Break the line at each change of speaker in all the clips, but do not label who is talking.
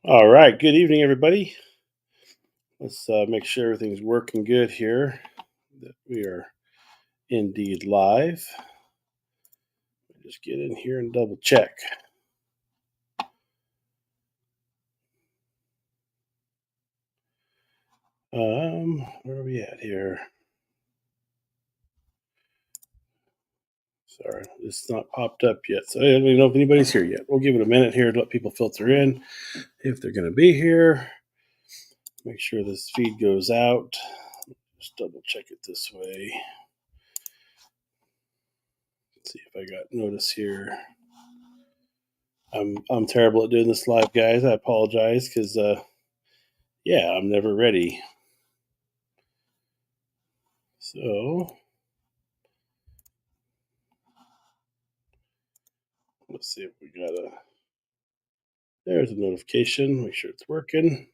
All right. Good evening, everybody. Let's make sure everything's working good here. That we are indeed live. Just get in here and double check. Where are we at here? Sorry, it's not popped up yet, so I don't even know if anybody's here yet. We'll give it a minute here to let people filter in if they're going to be here. Make sure this feed goes out. Just double check it this way. Let's see if I got notice here. I'm terrible at doing this live, guys. I apologize because yeah, I'm never ready. So let's see if we got a. There's a notification. Make sure it's working.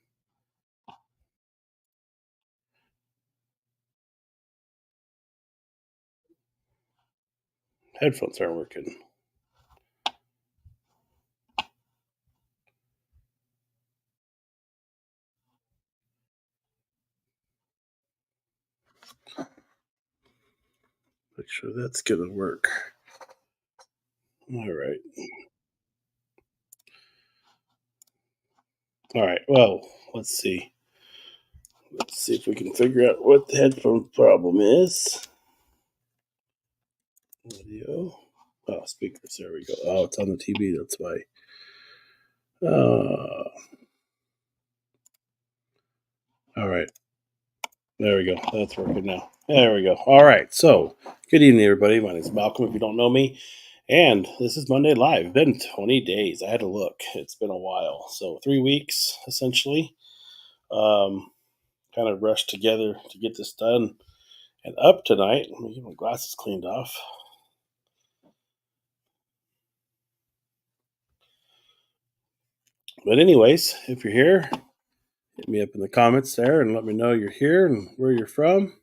Headphones aren't working. Make sure that's gonna work. All right. All right. Well, let's see. Let's see if we can figure out what the headphone problem is. Audio. Oh, speakers. There we go. Oh, it's on the TV. That's why. All right. There we go. That's working now. There we go. All right. So, good evening, everybody. My name is Malcolm. If you don't know me, and this is Monday Live. It's been 20 days. I had to look. It's been a while. So, 3 weeks essentially. Um, kind of rushed together to get this done and up tonight. Let me get my glasses cleaned off. But anyways, if you're here, hit me up in the comments there and let me know you're here and where you're from.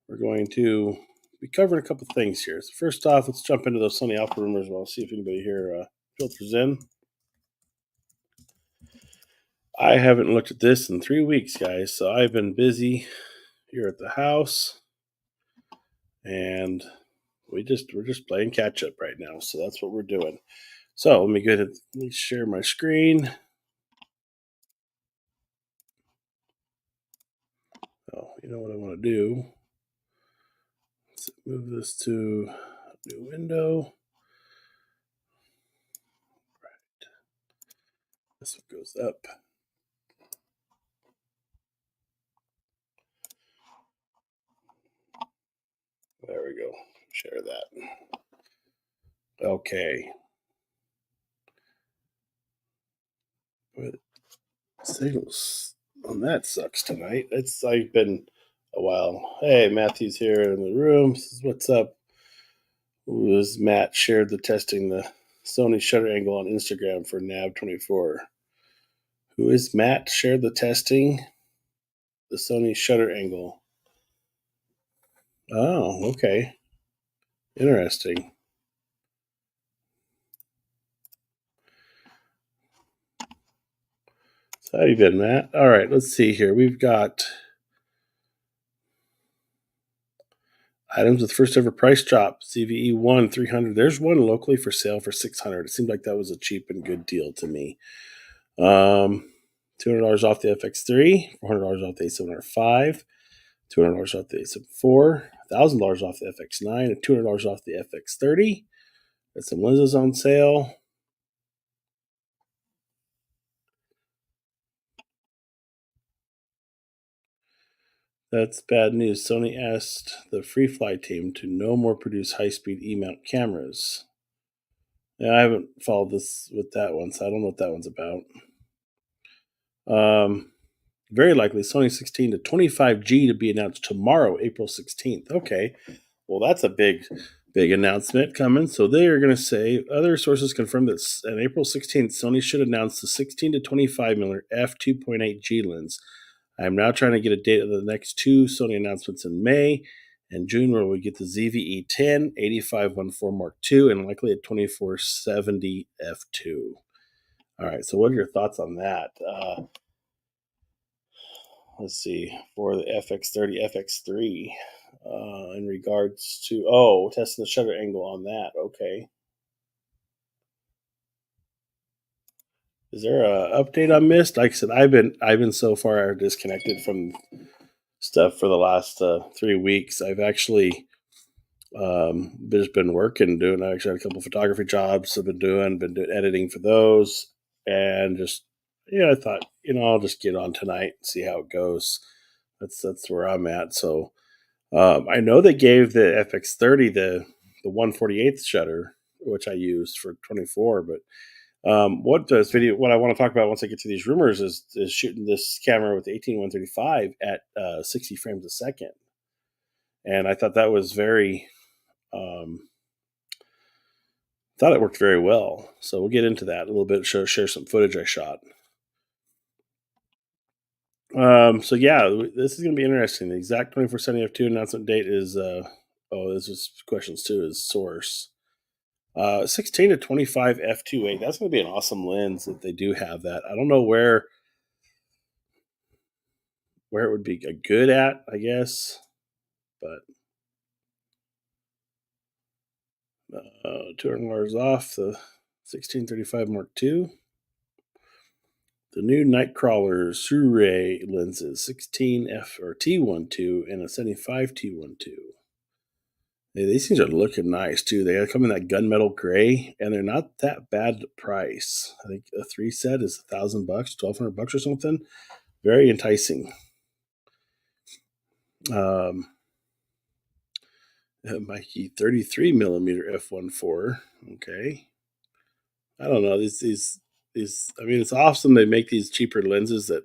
We're going to be covering a couple things here. So first off, let's jump into those Sony Alpha rumors. I'll see if anybody here filters in. I haven't looked at this in 3 weeks, guys. So I've been busy here at the house, and we're just playing catch up right now. So that's what we're doing. So let me share my screen. Oh, you know what I want to do? Let's move this to a new window. Right. This one goes up. There we go. Share that. Okay. But signals on that sucks tonight. It's like been a while. Hey, Matthew's here in the room. Says, what's up? Was Matt shared the Sony shutter angle on Instagram for Nav24. Who is Matt? Shared the testing the Sony shutter angle. Oh, okay. Interesting. So how you been, Matt? All right, let's see here. We've got items with first ever price drop. CVE 1 300. There's one locally for sale for 600. It seemed like that was a cheap and good deal to me. $200 off the FX30, $400 off the A7R5, $200 off the A7IV, $1,000 off the FX9, and $200 off the FX30. Got some lenses on sale. That's bad news. Sony asked the FreeFly team to no more produce high-speed E-mount cameras. Yeah, I haven't followed this with that one, so I don't know what that one's about. Very likely Sony 16 to 25G to be announced tomorrow, April 16th. Okay, well that's a big announcement coming. So they are going to say other sources confirm that on April 16th, Sony should announce the 16 to 25 mm f2.8G lens. I am now trying to get a date of the next two Sony announcements in May and June, where we get the ZVE 10 8514 Mark II and likely a 2470 f2. All right. So, what are your thoughts on that? Let's see, for the FX30, FX3, in regards to testing the shutter angle on that. Okay. Is there a update I missed? Like I said, I've been so far disconnected from stuff for the last 3 weeks. I've actually just been working, doing. I actually had a couple photography jobs I've been doing editing for those, and just I thought I'll just get on tonight and see how it goes. That's where I'm at. So I know they gave the FX30 the 1/48th shutter, which I used for 24, but what I want to talk about once I get to these rumors is shooting this camera with the 18-135 at 60 frames a second, and I thought that was very thought it worked very well. So we'll get into that a little bit. Share some footage I shot. So yeah, this is going to be interesting. The exact 2470 f2 announcement date is this is questions too. Is source 16 to 25 f2.8. That's going to be an awesome lens if they do have that. I don't know where it would be a good at, I guess, but 200 off the 1635 Mark II. The new Nightcrawler Surrey lenses, 16F or T12 and a 75 T12. Hey, these things are looking nice too. They come in that gunmetal gray, and they're not that bad price. I think a 3 set is $1,000, $1,200 or something. Very enticing. Mikey 33 millimeter f1.4. Okay, I don't know these. I mean, it's awesome they make these cheaper lenses that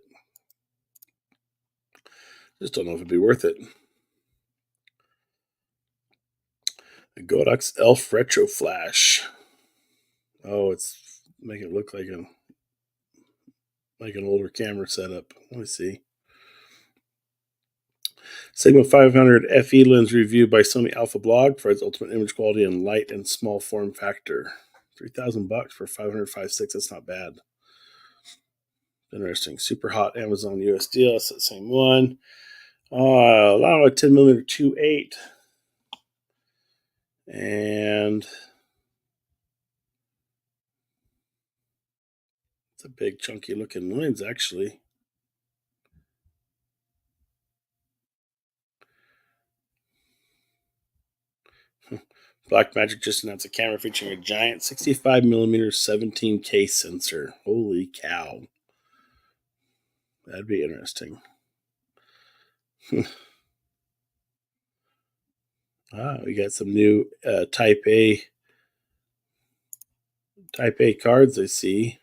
just don't know if it'd be worth it. The Godox Elf Retro Flash. Oh, it's making it look like an older camera setup. Let me see. Sigma 500 FE lens review by Sony Alpha Blog for its ultimate image quality and light and small form factor. $3,000 for 505.6. That's not bad. Interesting. Super hot Amazon US deal. That's the same one. Allow a 10mm 2.8. And it's a big chunky looking lens actually. Blackmagic just announced a camera featuring a giant 65mm 17K sensor. Holy cow. That'd be interesting. We got some new Type A cards I see.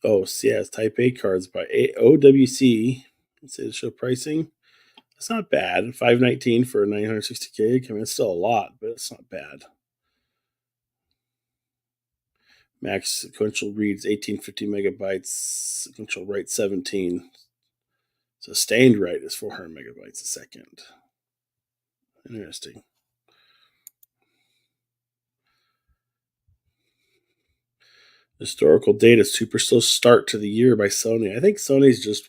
Oh, yeah, it's Type A cards by OWC. Let's see the show pricing. It's not bad. $519 for a 960 gig. I mean, it's still a lot, but it's not bad. Max sequential reads 1850 megabytes. Sequential write 17. Sustained write is 400 megabytes a second. Interesting. Historical data, super slow start to the year by Sony. I think Sony's just,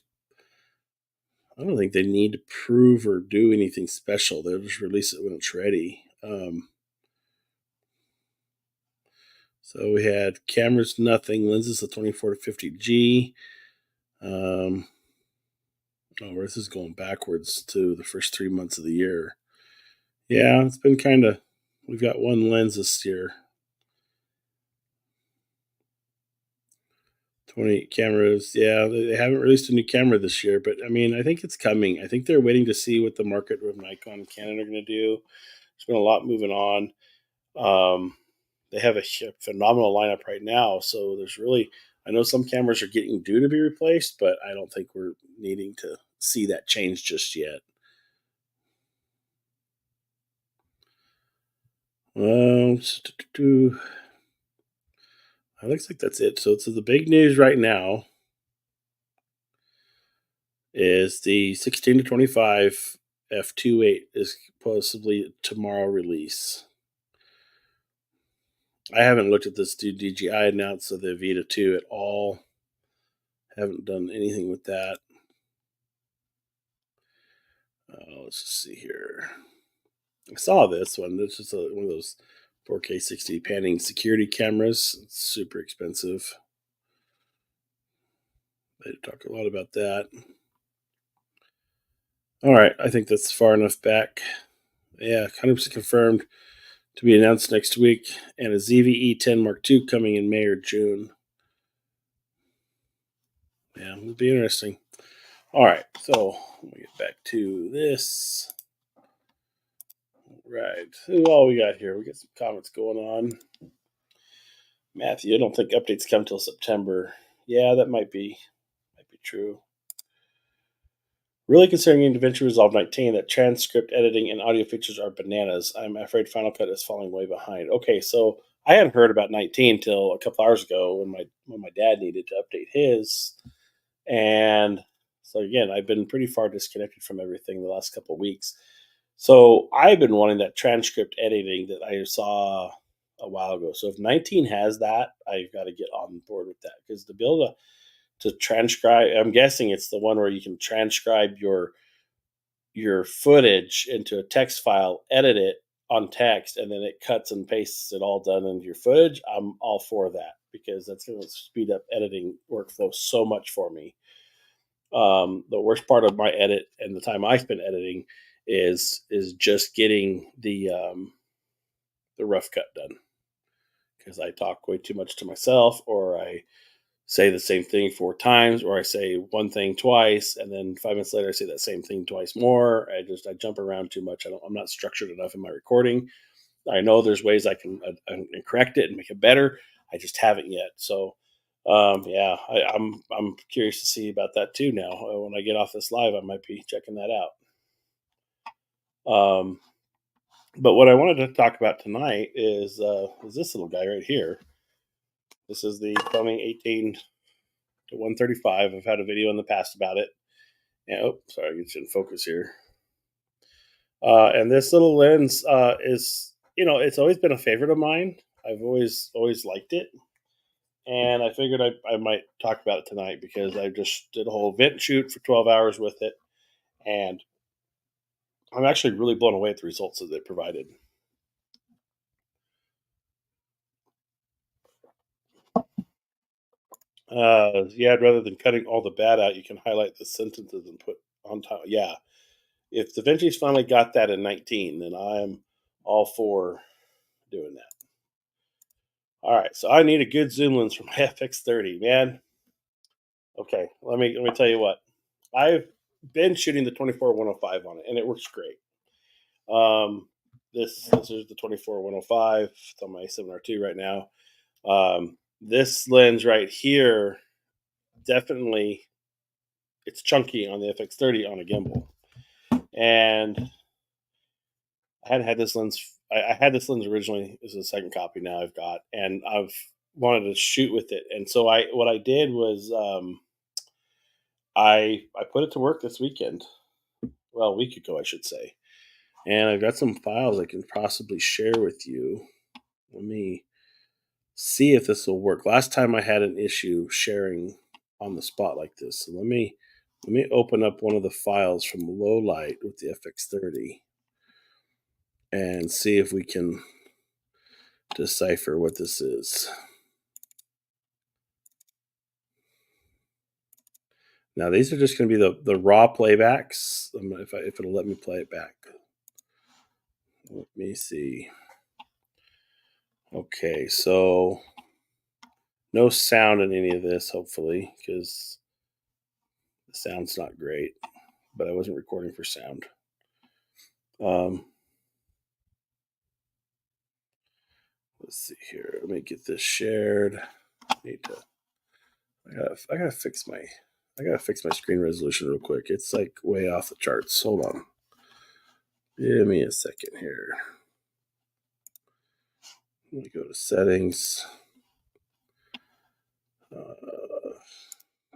I don't think they need to prove or do anything special. They'll just release it when it's ready. So we had cameras, nothing. Lenses, the 24 to 50G. This is going backwards to the first 3 months of the year. Yeah, it's been kind of, we've got one lens this year. 28 cameras. Yeah, they haven't released a new camera this year, but I mean, I think it's coming. I think they're waiting to see what the market with Nikon and Canon are going to do. There's been a lot moving on. They have a phenomenal lineup right now. So there's really, I know some cameras are getting due to be replaced, but I don't think we're needing to see that change just yet. It looks like that's it. So the big news right now is the 16 to 25 f2.8 is possibly tomorrow release. I haven't looked at this DJI announced of the Vita 2 at all. Haven't done anything with that. Let's just see here. I saw this one. This is one of those 4K 60 panning security cameras. It's super expensive. They talk a lot about that. All right, I think that's far enough back. Yeah, 100% confirmed to be announced next week, and a ZVE 10 Mark II coming in May or June. Yeah, it'll be interesting. All right, so let me get back to this. Right, who all we got here? We got some comments going on. Matthew, I don't think updates come till September. Yeah, that might be true. Really considering DaVinci Resolve 19 that transcript editing and audio features are bananas. I'm afraid Final Cut is falling way behind. Okay, so I hadn't heard about 19 till a couple hours ago when my dad needed to update his, and so again, I've been pretty far disconnected from everything the last couple of weeks. So I've been wanting that transcript editing that I saw a while ago. So if 19 has that, I've got to get on board with that, because to be able to transcribe, I'm guessing it's the one where you can transcribe your footage into a text file, edit it on text, and then it cuts and pastes it all done into your footage. I'm all for that, because that's going to speed up editing workflow so much for me. The worst part of my edit and the time I spend editing is just getting the rough cut done, because I talk way too much to myself, or I say the same thing 4 times, or I say one thing twice, and then 5 minutes later I say that same thing twice more. I jump around too much. I'm not structured enough in my recording. I know there's ways I can correct it and make it better. I just haven't yet. So yeah, I'm curious to see about that too now. When I get off this live, I might be checking that out. But what I wanted to talk about tonight is this little guy right here. This is the Sony 18 to 135. I've had a video in the past about it. And, oh, sorry, it's in focus here. And this little lens is, it's always been a favorite of mine. I've always liked it. And I figured I might talk about it tonight, because I just did a whole event shoot for 12 hours with it. And I'm actually really blown away at the results that it provided. Yeah, rather than cutting all the bad out, you can highlight the sentences and put on top. Yeah. If DaVinci's finally got that in 19, then I'm all for doing that. All right, so I need a good zoom lens for my FX30, man. Okay, let me tell you what. I've been shooting the 24-105 on it, and it works great. This is the 24-105. It's on my 7R2 right now. This lens right here, definitely, it's chunky on the FX30 on a gimbal. And I hadn't had this lens. I had this lens originally. This is the second copy now I've got, and I've wanted to shoot with it. And so what I did was I put it to work this weekend. Well, a week ago, I should say. And I've got some files I can possibly share with you. Let me see if this will work. Last time I had an issue sharing on the spot like this. So let me open up one of the files from low light with the FX30 and see if we can decipher what this is. Now these are just going to be the raw playbacks. If it'll let me play it back. Let me see. Okay, so no sound in any of this, hopefully, because the sound's not great. But I wasn't recording for sound. Let's see here. Let me get this shared. I gotta fix my screen resolution real quick. It's like way off the charts. Hold on. Give me a second here. Let me go to settings.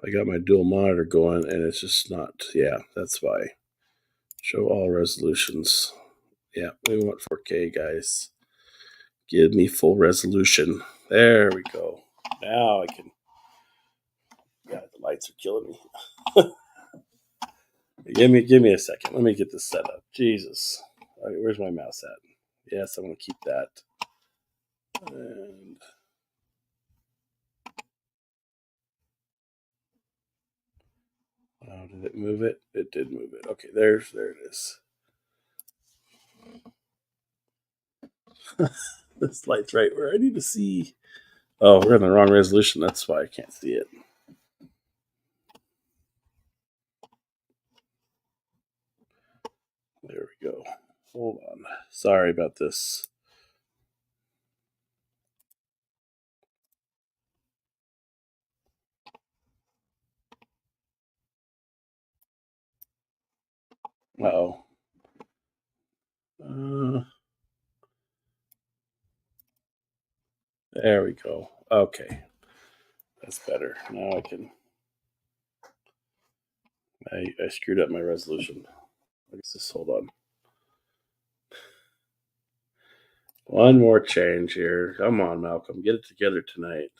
I got my dual monitor going, and it's just not. Yeah, that's why. Show all resolutions. Yeah, we want 4K, guys. Give me full resolution. There we go. Now I can. Yeah, the lights are killing me. Give me a second. Let me get this set up. Jesus. All right, where's my mouse at? Yes, I'm going to keep that. And did it move it? It did move it. Okay, there it is. This light's right where I need to see. Oh, we're in the wrong resolution. That's why I can't see it. There we go. Hold on. Sorry about this. Uh-oh. There we go. Okay. That's better. Now I can. I screwed up my resolution. I guess this. Hold on. One more change here. Come on, Malcolm. Get it together tonight.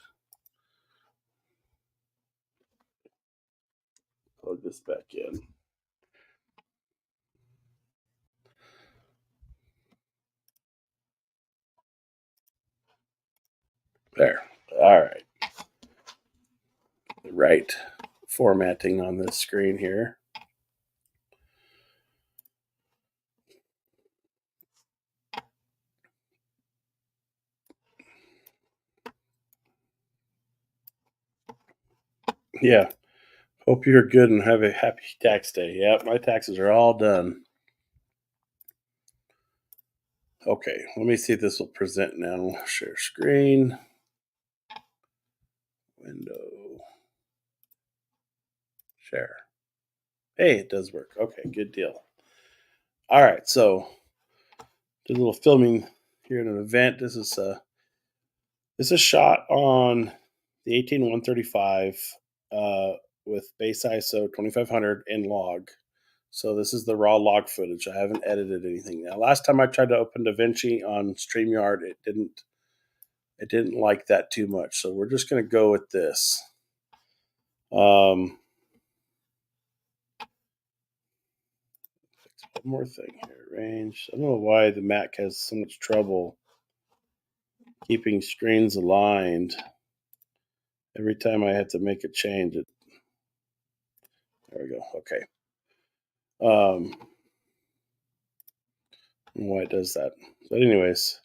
Plug this back in. There. All right. The right formatting on this screen here. Yeah. Hope you're good and have a happy tax day. Yep, my taxes are all done. Okay, let me see if this will present now. Share screen. Window. Share. Hey, it does work. Okay, good deal. All right, so did a little filming here at an event. This is a shot on the 18135 with base ISO 2500 in log. So this is the raw log footage. I haven't edited anything now. Last time I tried to open DaVinci on StreamYard, it didn't like that too much. So we're just going to go with this. One more thing here. Range. I don't know why the Mac has so much trouble keeping screens aligned. Every time I have to make a change, there we go. Okay. Why it does that. But anyways,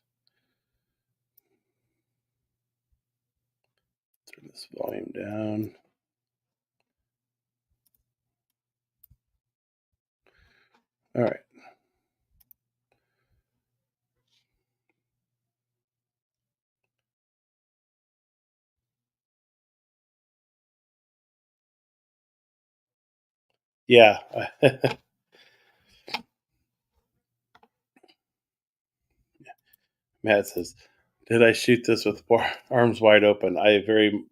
turn this volume down. All right. Yeah. Matt says, did I shoot this with arms wide open? I very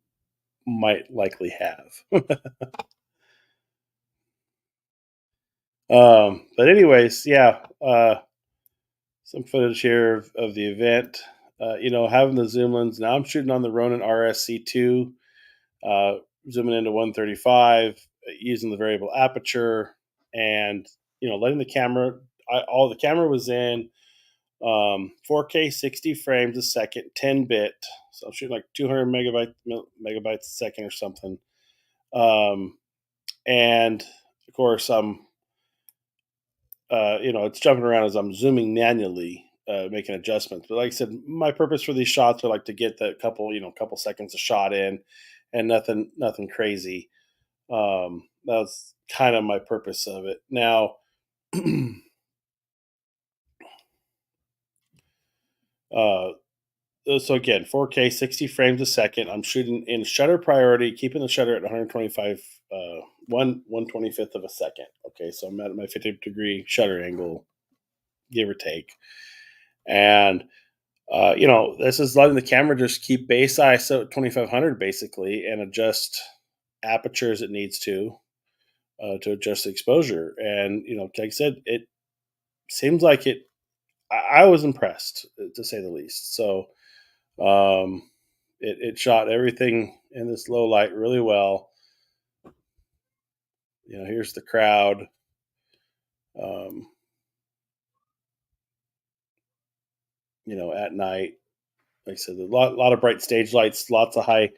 might likely have. But anyways, yeah, some footage here of the event. Having the zoom lens. Now I'm shooting on the Ronin RSC2, zooming into 135, using the variable aperture, and letting the camera. All the camera was in 4K 60 frames a second, 10 bit. So I'm shooting like 200 megabytes a second or something. And of course, it's jumping around as I'm zooming manually, making adjustments. But like I said, my purpose for these shots are like to get the couple seconds of shot in, and nothing crazy. That was kind of my purpose of it. Now, so again, 4K 60 frames a second. I'm shooting in shutter priority, keeping the shutter at 125, 1/25th of a second. Okay, so I'm at my 50-degree shutter angle, give or take. And this is letting the camera just keep base ISO at 2500 basically, and adjust aperture as it needs to adjust the exposure. And like I said, it seems like I was impressed, to say the least. So it shot everything in this low light really well. Here's the crowd. Um, at night, like I said, a lot of bright stage lights, lots of high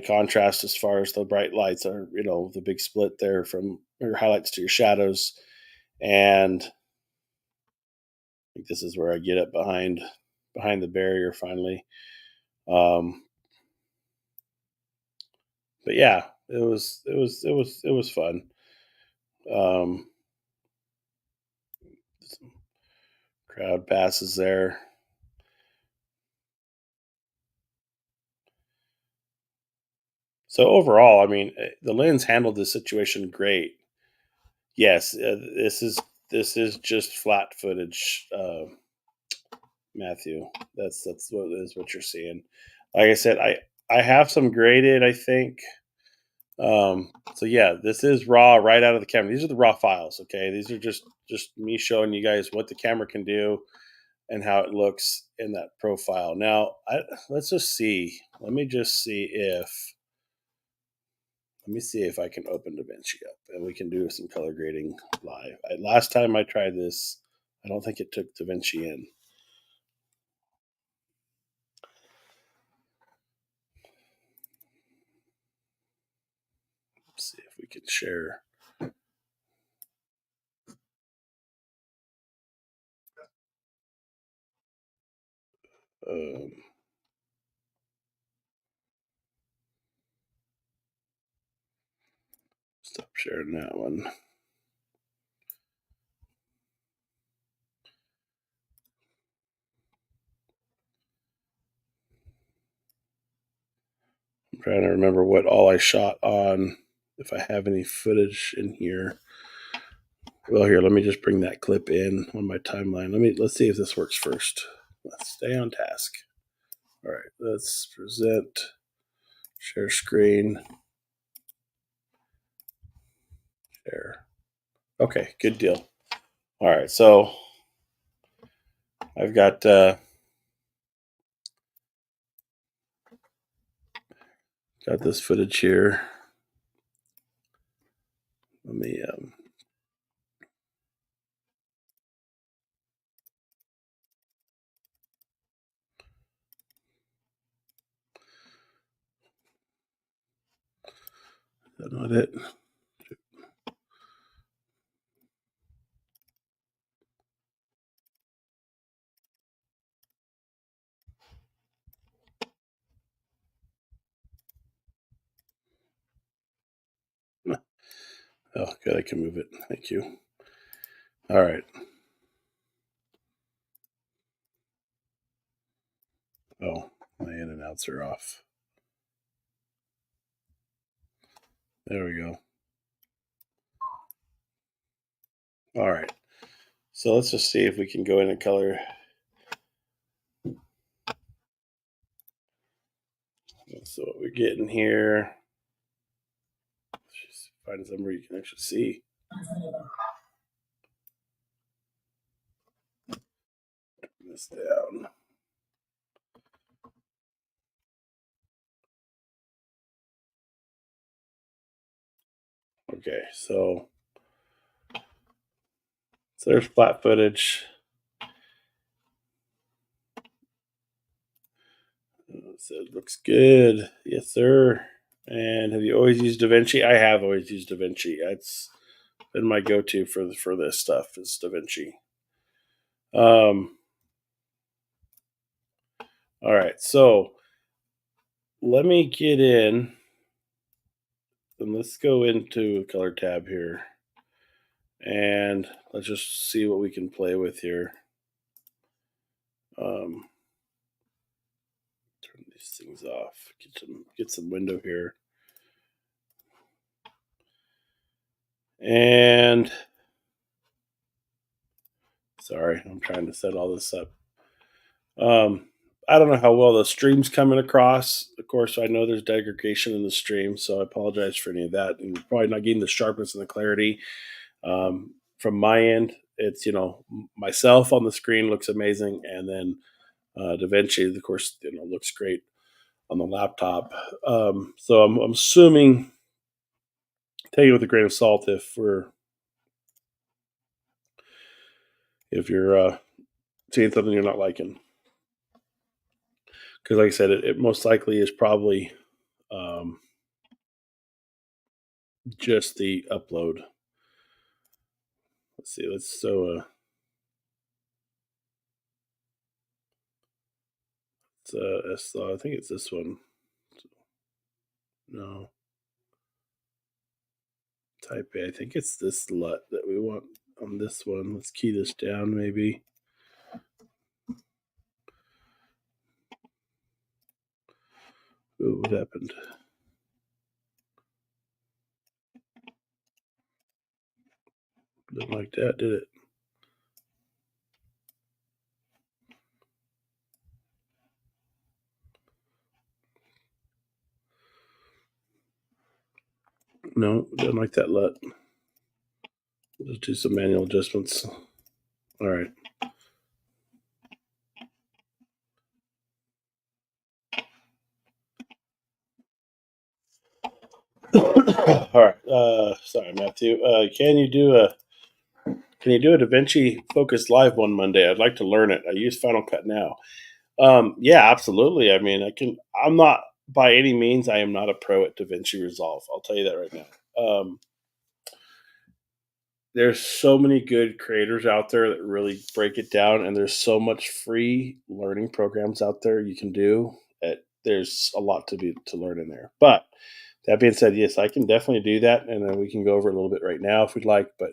contrast as far as the bright lights are. The big split there from your highlights to your shadows, and I think this is where I get up behind the barrier finally. Um, but yeah, it was fun. Um, some crowd passes there. So overall, I mean, the lens handled this situation great. Yes, this is just flat footage, Matthew. That's what is what you're seeing. Like I said, I have some graded. I think. So yeah, this is raw right out of the camera. These are the raw files. Okay, these are just me showing you guys what the camera can do and how it looks in that profile. Now, let's just see. Let me see if I can open DaVinci up and we can do some color grading live. Last time I tried this, I don't think it took DaVinci in. Let's see if we can share. Um, Stop sharing that one. I'm trying to remember what all I shot on, if I have any footage in here. Well, here, let me just bring that clip in on my timeline. Let's see if this works first. Let's stay on task. All right, let's present, share screen, share. Okay, good deal. All right, so I've got this footage here. Let me is that not it? Oh, good, I can move it. Thank you. All right. Oh, my in and outs are off. There we go. All right. So let's just see if we can go in and color. So what we're getting here. Just find somewhere you can actually see. Turn this down. Okay, so there's flat footage. So it looks good. Yes, sir. And have you always used DaVinci? I have always used DaVinci. That's been my go-to for this stuff is DaVinci. All right, so let me get in and let's go into a color tab here. And let's just see what we can play with here. Turn these things off. Get some window here. And sorry, I'm trying to set all this up. I don't know how well the stream's coming across. Of course, I know there's degradation in the stream, so I apologize for any of that. And you're probably not getting the sharpness and the clarity from my end, it's myself on the screen looks amazing, and then DaVinci, of course, looks great on the laptop. So I'm assuming, take it with a grain of salt if you're seeing something you're not liking, because like I said, it most likely is probably um, just the upload. Let's see. I think it's this one. No, type A. I think it's this LUT that we want on this one. Let's key this down, maybe. Ooh, what happened? Didn't like that, did it? No, didn't like that LUT. Let's do some manual adjustments. All right. All right. Sorry, Matthew. Can you do a DaVinci Focus Live one Monday? I'd like to learn it. I use Final Cut now. Yeah, absolutely. I mean, I can. I'm not by any means. I am not a pro at DaVinci Resolve. I'll tell you that right now. There's so many good creators out there that really break it down, and there's so much free learning programs out there you can do. There's a lot to learn in there. But that being said, yes, I can definitely do that, and then we can go over it a little bit right now if we'd like. But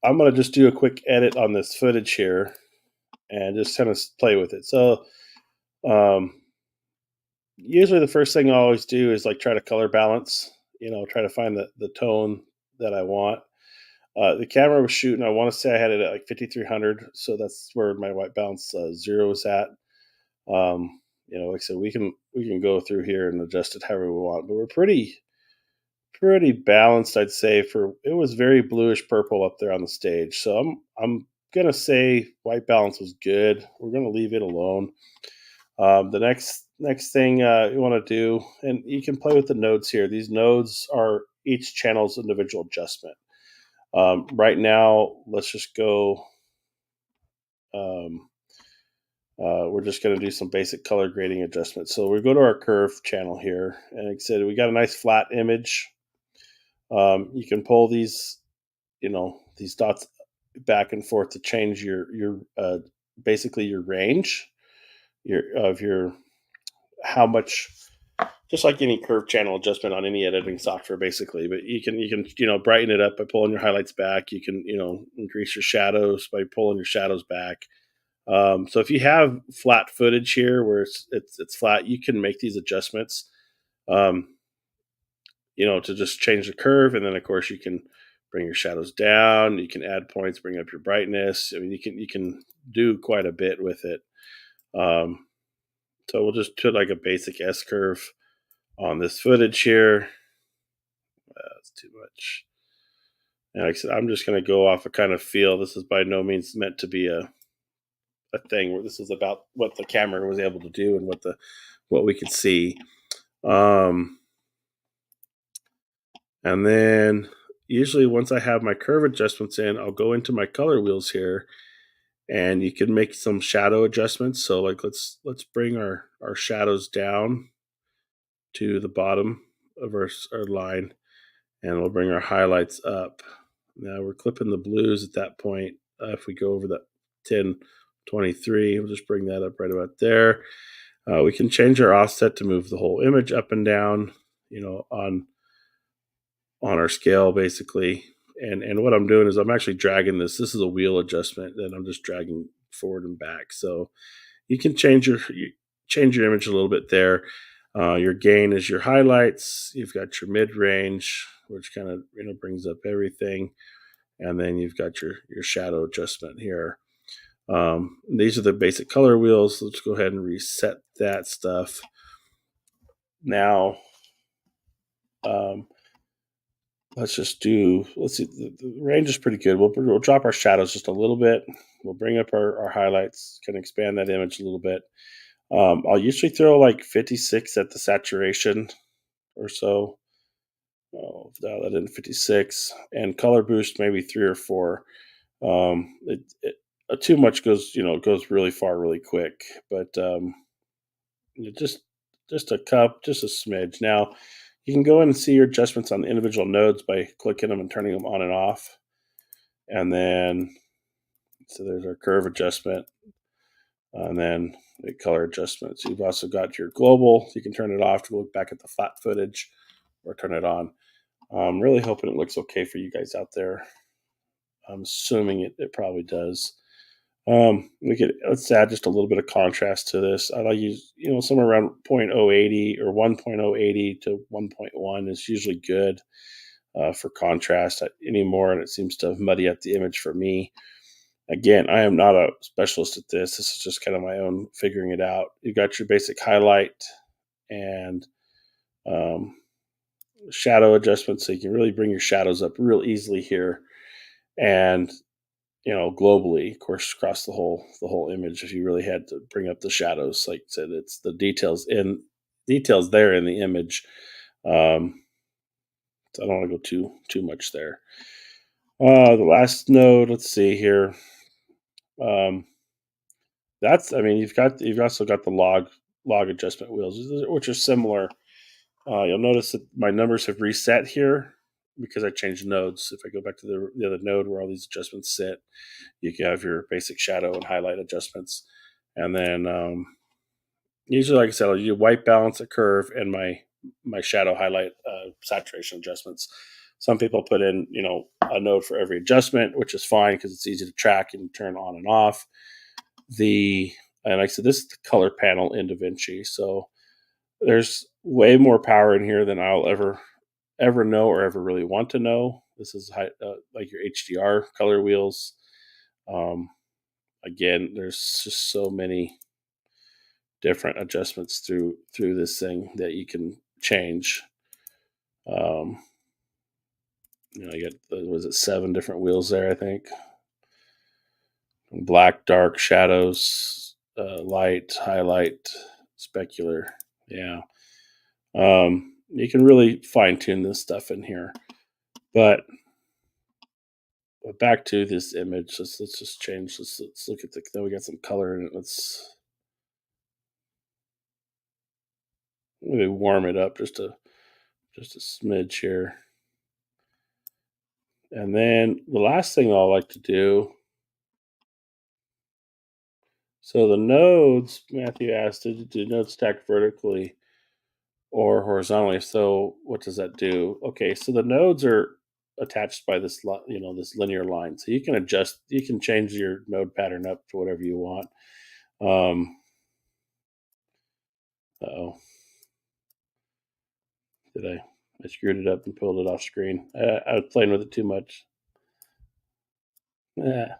I'm going to just do a quick edit on this footage here and just kind of play with it. So um, usually the first thing I always do is like try to color balance, try to find the tone that I want. The camera was shooting, I want to say I had it at like 5300, so that's where my white balance 0 is at. Like I said, we can go through here and adjust it however we want, but we're pretty balanced, I'd say. For it was very bluish purple up there on the stage, so I'm gonna say white balance was good. We're gonna leave it alone. The next thing you want to do, and you can play with the nodes here. These nodes are each channel's individual adjustment. Right now, let's just go. Um, we're just going to do some basic color grading adjustments. So we go to our curve channel here, and like I said, we got a nice flat image. You can pull these dots back and forth to change your basically your range, your how much, just like any curve channel adjustment on any editing software, basically. But you can brighten it up by pulling your highlights back. You can increase your shadows by pulling your shadows back. So if you have flat footage here where it's flat, you can make these adjustments. Um, to just change the curve, and then of course you can bring your shadows down. You can add points, bring up your brightness. I mean, you can do quite a bit with it. Um, so we'll just put like a basic S curve on this footage here. That's too much. And like I said, I'm just going to go off a kind of feel. This is by no means meant to be a thing where this is about what the camera was able to do and what we could see. And then usually once I have my curve adjustments in, I'll go into my color wheels here, and you can make some shadow adjustments. So like let's bring our shadows down to the bottom of our line, and we'll bring our highlights up. Now we're clipping the blues at that point. If we go over that 1023, we'll just bring that up right about there. We can change our offset to move the whole image up and down, on our scale, basically. And what I'm doing is I'm actually dragging this. This is a wheel adjustment that I'm just dragging forward and back. So you can change your image a little bit there. Your gain is your highlights. You've got your mid range, which kind of brings up everything, and then you've got your shadow adjustment here. These are the basic color wheels. Let's go ahead and reset that stuff. Now, let's just do, let's see, the range is pretty good. We'll drop our shadows just a little bit. We'll bring up our highlights, can expand that image a little bit. I'll usually throw like 56 at the saturation or so. I'll dial that in 56 and color boost maybe 3 or 4. Too much goes, goes really far really quick, but you just a cup, just a smidge. Now you can go in and see your adjustments on the individual nodes by clicking them and turning them on and off. And then, so there's our curve adjustment, and then the color adjustments. You've also got your global. You can turn it off to look back at the flat footage, or turn it on. I'm really hoping it looks okay for you guys out there. I'm assuming it probably does. Let's add just a little bit of contrast to this. I like use, somewhere around 0.080 or 1.080 to 1.1 is usually good for contrast anymore, and it seems to muddy up the image for me. Again, I am not a specialist at this. This is just kind of my own figuring it out. You got your basic highlight and shadow adjustment, so you can really bring your shadows up real easily here. And globally, of course, across the whole image, if you really had to bring up the shadows, like I said, it's the details there in the image. So I don't want to go too much there. The last node, let's see here. You've also got the log adjustment wheels, which are similar. You'll notice that my numbers have reset here because I changed nodes. If I go back to the other node where all these adjustments sit, you can have your basic shadow and highlight adjustments. And then usually, like I said, I'll use white balance, a curve, and my shadow highlight saturation adjustments. Some people put in, a node for every adjustment, which is fine because it's easy to track and turn on and off. And like I said, this is the color panel in DaVinci. So there's way more power in here than I'll ever know or ever really want to know. This is like your HDR color wheels. Again, there's just so many different adjustments through this thing that you can change. You get, was it 7 different wheels there, I think. Black, dark, shadows, light, highlight, specular. Yeah. You can really fine tune this stuff in here. But back to this image. Let's just change. Let's look at then we got some color in it. Let's maybe warm it up just a smidge here. And then the last thing I'll like to do. So the nodes, Matthew asked, do nodes stack vertically or horizontally? So what does that do? Okay, so the nodes are attached by this, this linear line. So you can change your node pattern up to whatever you want. Uh-oh. I screwed it up and pulled it off screen. I was playing with it too much. Let's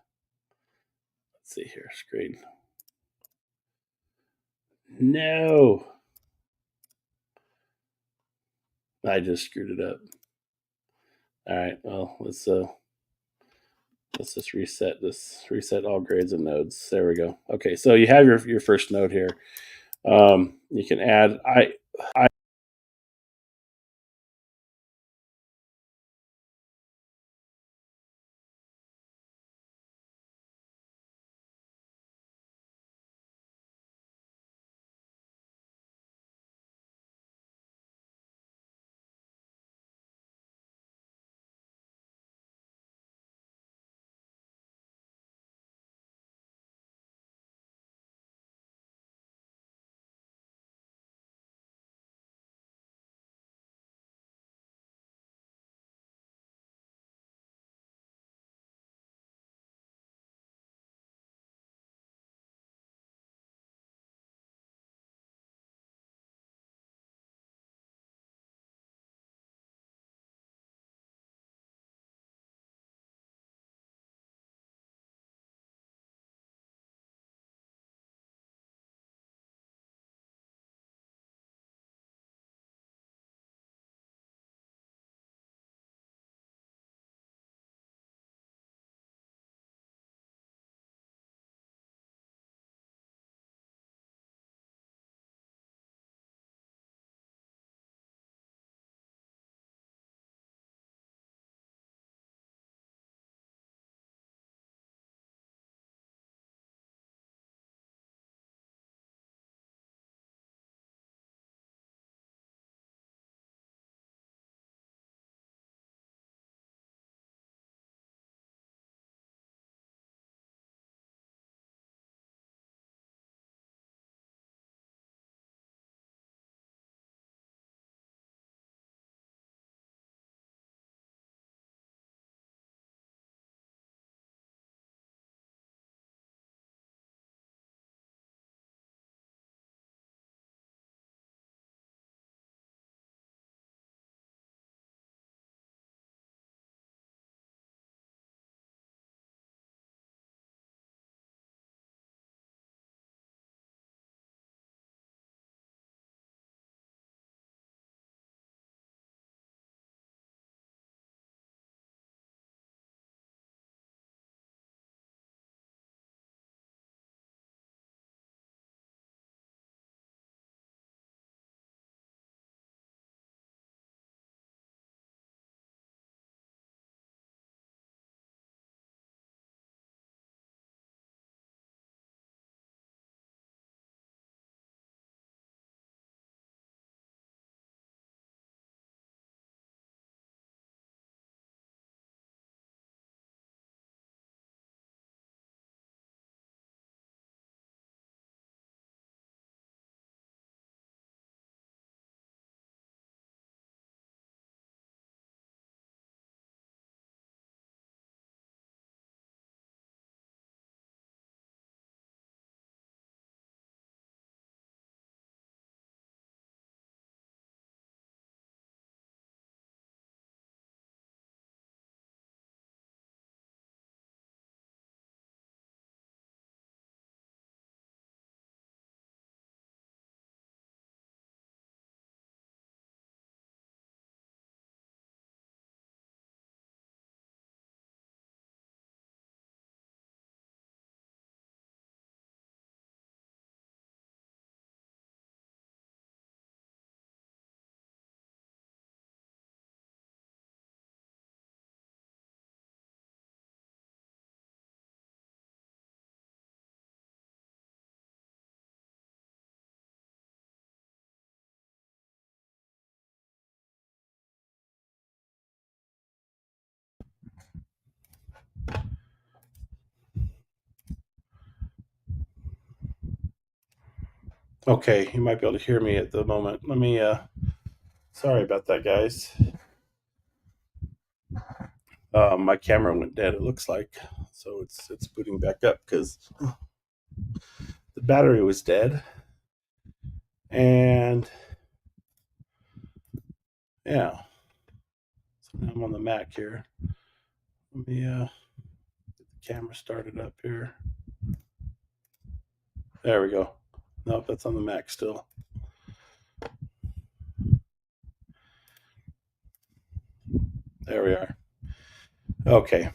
see here, screen. No. I just screwed it up. All right, well, let's just reset this. Reset all grades and nodes. There we go. Okay, so you have your first node here. You can add I Okay, you might be able to hear me at the moment. Let me. Sorry about that, guys. My camera went dead. It looks like, so it's booting back up because the battery was dead, and yeah. So now I'm on the Mac here. Let me get the camera started up here. There we go. Nope, that's on the Mac still. There we are. Okay.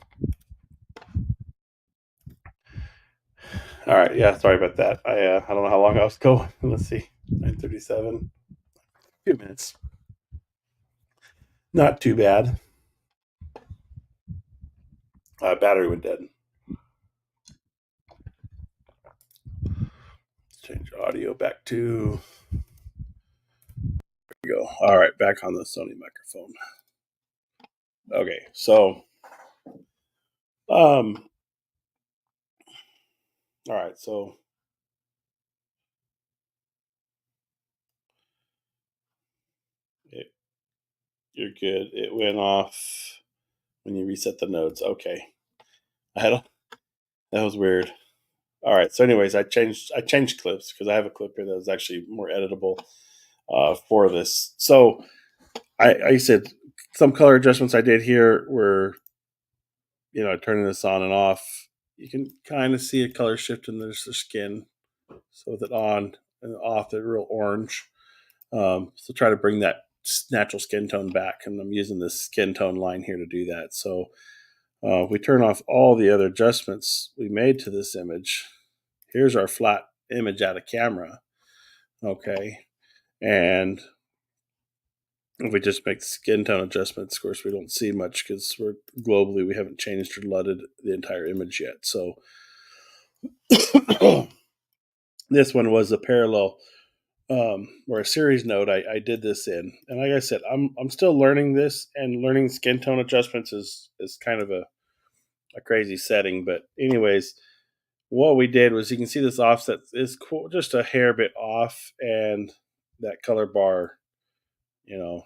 All right. Yeah. Sorry about that. I don't know how long I was going. Let's see. 9:37. A few minutes. Not too bad. Battery went dead. Let's change audio back to. There we go. All right. Back on the Sony microphone. Okay. So, all right. So it, you're good. It went off when you reset the nodes. Okay. I had a, that was weird. All right. So, anyways, I changed clips because I have a clip here that was actually more editable for this. So, I said some color adjustments I did here were, turning this on and off. You can kind of see a color shift in the skin. So with it on and off, they're real orange. So try to bring that natural skin tone back, and I'm using this skin tone line here to do that. So if we turn off all the other adjustments we made to this image, here's our flat image out of camera. Okay, and if we just make the skin tone adjustments, of course, we don't see much because we're globally, we haven't changed or LUTed the entire image yet. So this one was a parallel or a series node I did this in. And like I said, I'm still learning this, and learning skin tone adjustments is kind of a crazy setting. But anyways, what we did was, you can see this offset is just a hair bit off, and that color bar, you know,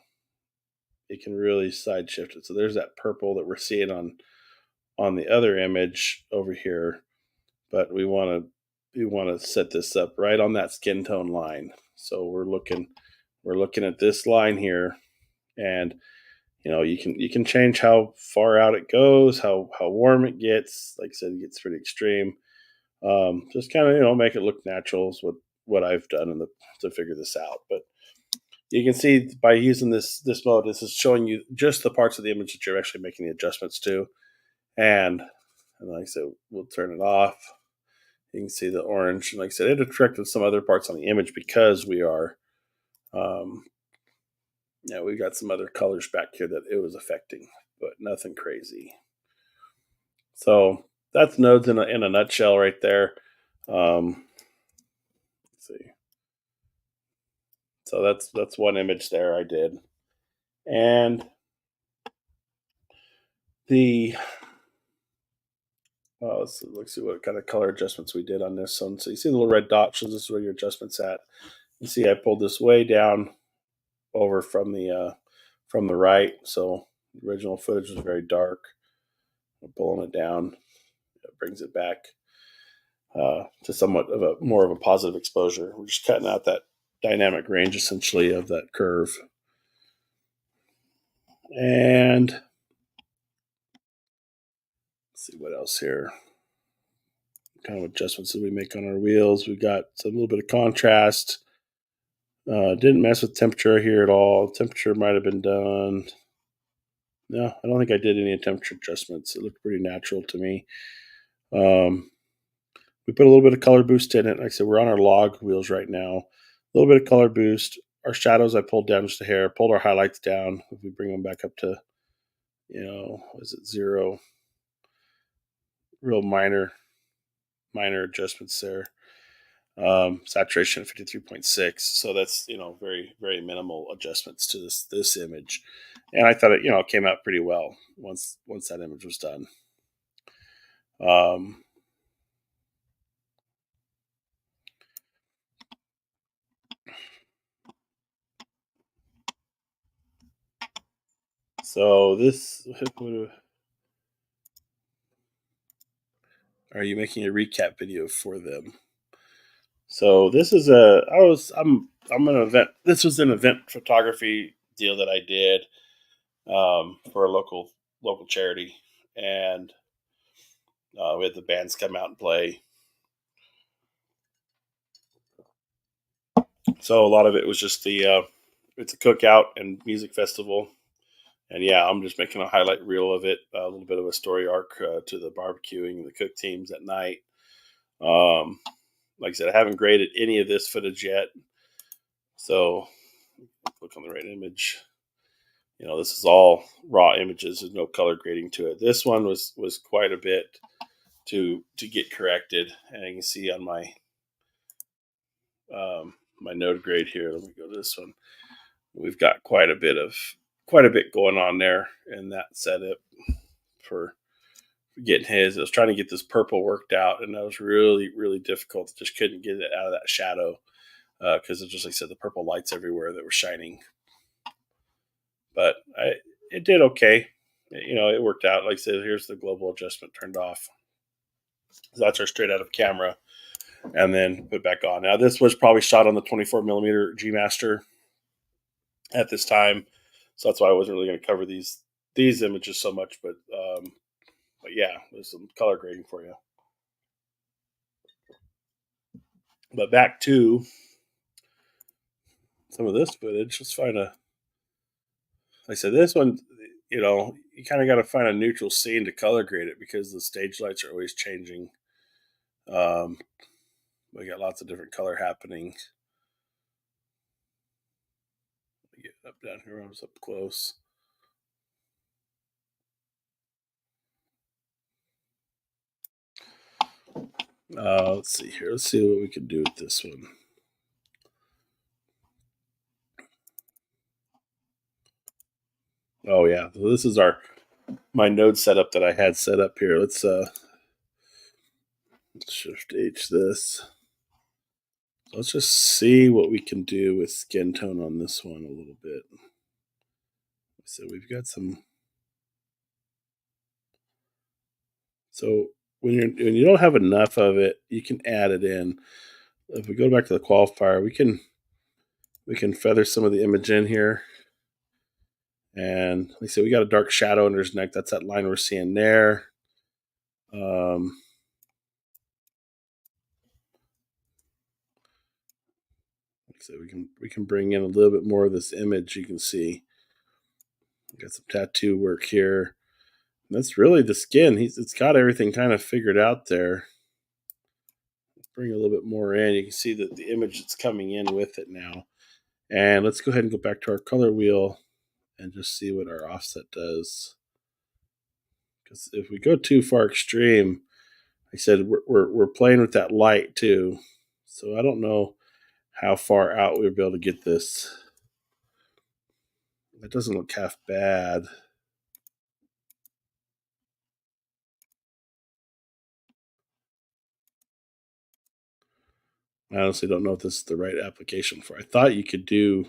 it can really side shift it. So there's that purple that we're seeing on the other image over here, but we want to set this up right on that skin tone line. So we're looking at this line here, and you can change how far out it goes, how warm it gets. Like I said, it gets pretty extreme. Just kind of make it look natural is what I've done to figure this out. But you can see by using this mode, this is showing you just the parts of the image that you're actually making the adjustments to. And like I said, we'll turn it off. You can see the orange. And like I said, it attracted some other parts on the image because we are, we got some other colors back here that it was affecting, but nothing crazy. So that's nodes in a nutshell right there. Let's see. So that's one image there I did. And the let's see what kind of color adjustments we did on this one. So you see the little red dot shows us where your adjustment's at. You see I pulled this way down over from the right. So the original footage was very dark. I'm pulling it down. It brings it back to somewhat of a more of a positive exposure. We're just cutting out that dynamic range essentially of that curve. And let's see what else here. Kind of adjustments that we make on our wheels. We got a little bit of contrast. Didn't mess with temperature here at all. Temperature might have been done. No, I don't think I did any temperature adjustments. It looked pretty natural to me. We put a little bit of color boost in it. Like I said, we're on our log wheels right now. A little bit of color boost. Our shadows I pulled down just a hair. Pulled our highlights down. If we bring them back up to, is it 0? Real minor adjustments there. Saturation 53.6. So that's, very, very minimal adjustments to this image. And I thought it, came out pretty well once that image was done. So this, are you making a recap video for them? So this is I'm an event. This was an event photography deal that I did for a local charity, and we had the bands come out and play. So a lot of it was just it's a cookout and music festival, and yeah, I'm just making a highlight reel of it, a little bit of a story arc to the barbecuing, the cook teams at night. Um, like I said, I haven't graded any of this footage yet, so click on the right image. This is all raw images. There's no color grading to it. This one was quite a bit to get corrected, and you can see on my node grade here. Let me go to this one. We've got quite a bit going on there in that setup for getting his. I was trying to get this purple worked out, and that was really difficult. Just couldn't get it out of that shadow because it's just like I said, the purple lights everywhere that were shining. But it did okay. It worked out. Like I said, here's the global adjustment turned off. So that's our straight out of camera, and then put back on. Now this was probably shot on the 24 millimeter G Master at this time, so that's why I wasn't really going to cover these images so much. But yeah, there's some color grading for you. But back to some of this footage. Let's find like I said, this one, you kind of got to find a neutral scene to color grade it because the stage lights are always changing. We got lots of different color happening. Get up down here. I was up close. Let's see here. Let's see what we can do with this one. Oh yeah, so this is my node setup that I had set up here. Let's shift H this. Let's just see what we can do with skin tone on this one a little bit. So we've got some. So when you don't have enough of it, you can add it in. If we go back to the qualifier, we can feather some of the image in here. And like I said, we got a dark shadow under his neck. That's that line we're seeing there. So we can bring in a little bit more of this image. You can see got some tattoo work here. And that's really the skin. It's got everything kind of figured out there. Bring a little bit more in. You can see that the image that's coming in with it now. And let's go ahead and go back to our color wheel and just see what our offset does. Because if we go too far extreme, like I said, we're playing with that light too. So I don't know how far out we'll be able to get this. It doesn't look half bad. I honestly don't know if this is the right application for. I thought you could do,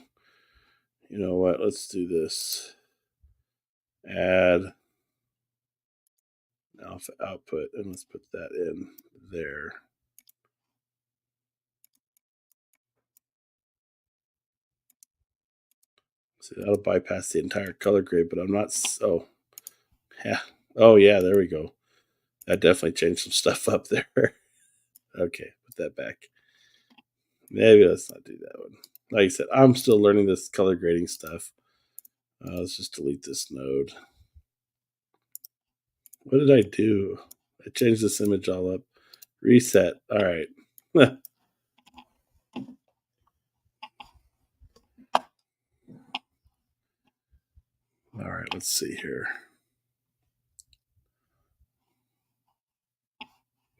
you know what? Let's do this. Add alpha output, and let's put that in there. See, that'll bypass the entire color grade, but I'm not. So, yeah. Oh, yeah. There we go. That definitely changed some stuff up there. Okay, put that back. Maybe let's not do that one. Like I said, I'm still learning this color grading stuff. Let's just delete this node. What did I do? I changed this image all up. Reset. All right. All right, let's see here.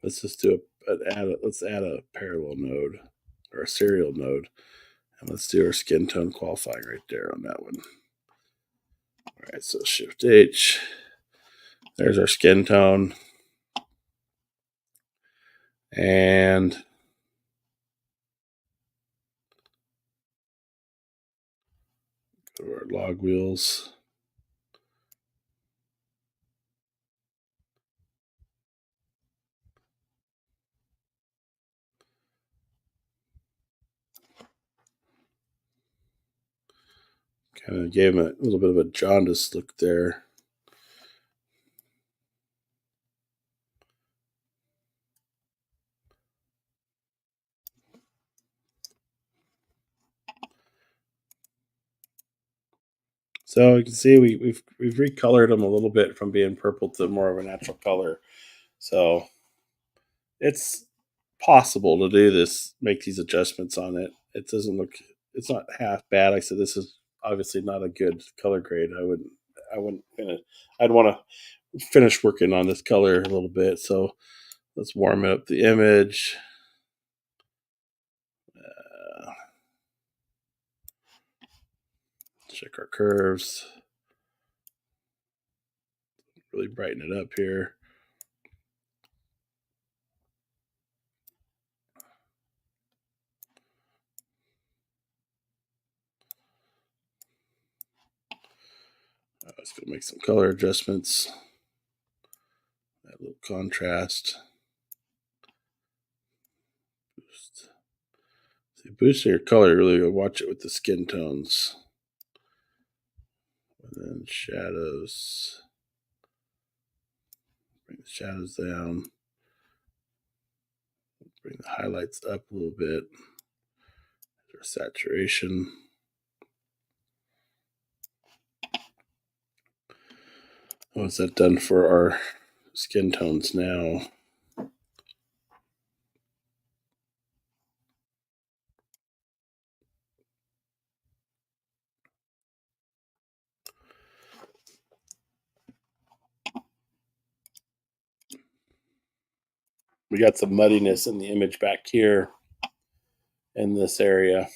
Let's just do let's add a parallel node or a serial node. And let's do our skin tone qualifying right there on that one. All right, so Shift H. There's our skin tone. And go to our log wheels. Kind of gave him a little bit of a jaundiced look there. So you can see we've recolored them a little bit from being purple to more of a natural color. So it's possible to do this, make these adjustments on it. It doesn't look, it's not half bad. Like I said, this is obviously not a good color grade. I wouldn't finish. I'd want to finish working on this color a little bit. So let's warm up the image. Check our curves. Really brighten it up here. I was going to make some color adjustments. That little contrast. Boost. See, boosting your color, really watch it with the skin tones. And then shadows. Bring the shadows down. Bring the highlights up a little bit. There's our saturation. What's that done for our skin tones now? We got some muddiness in the image back here in this area.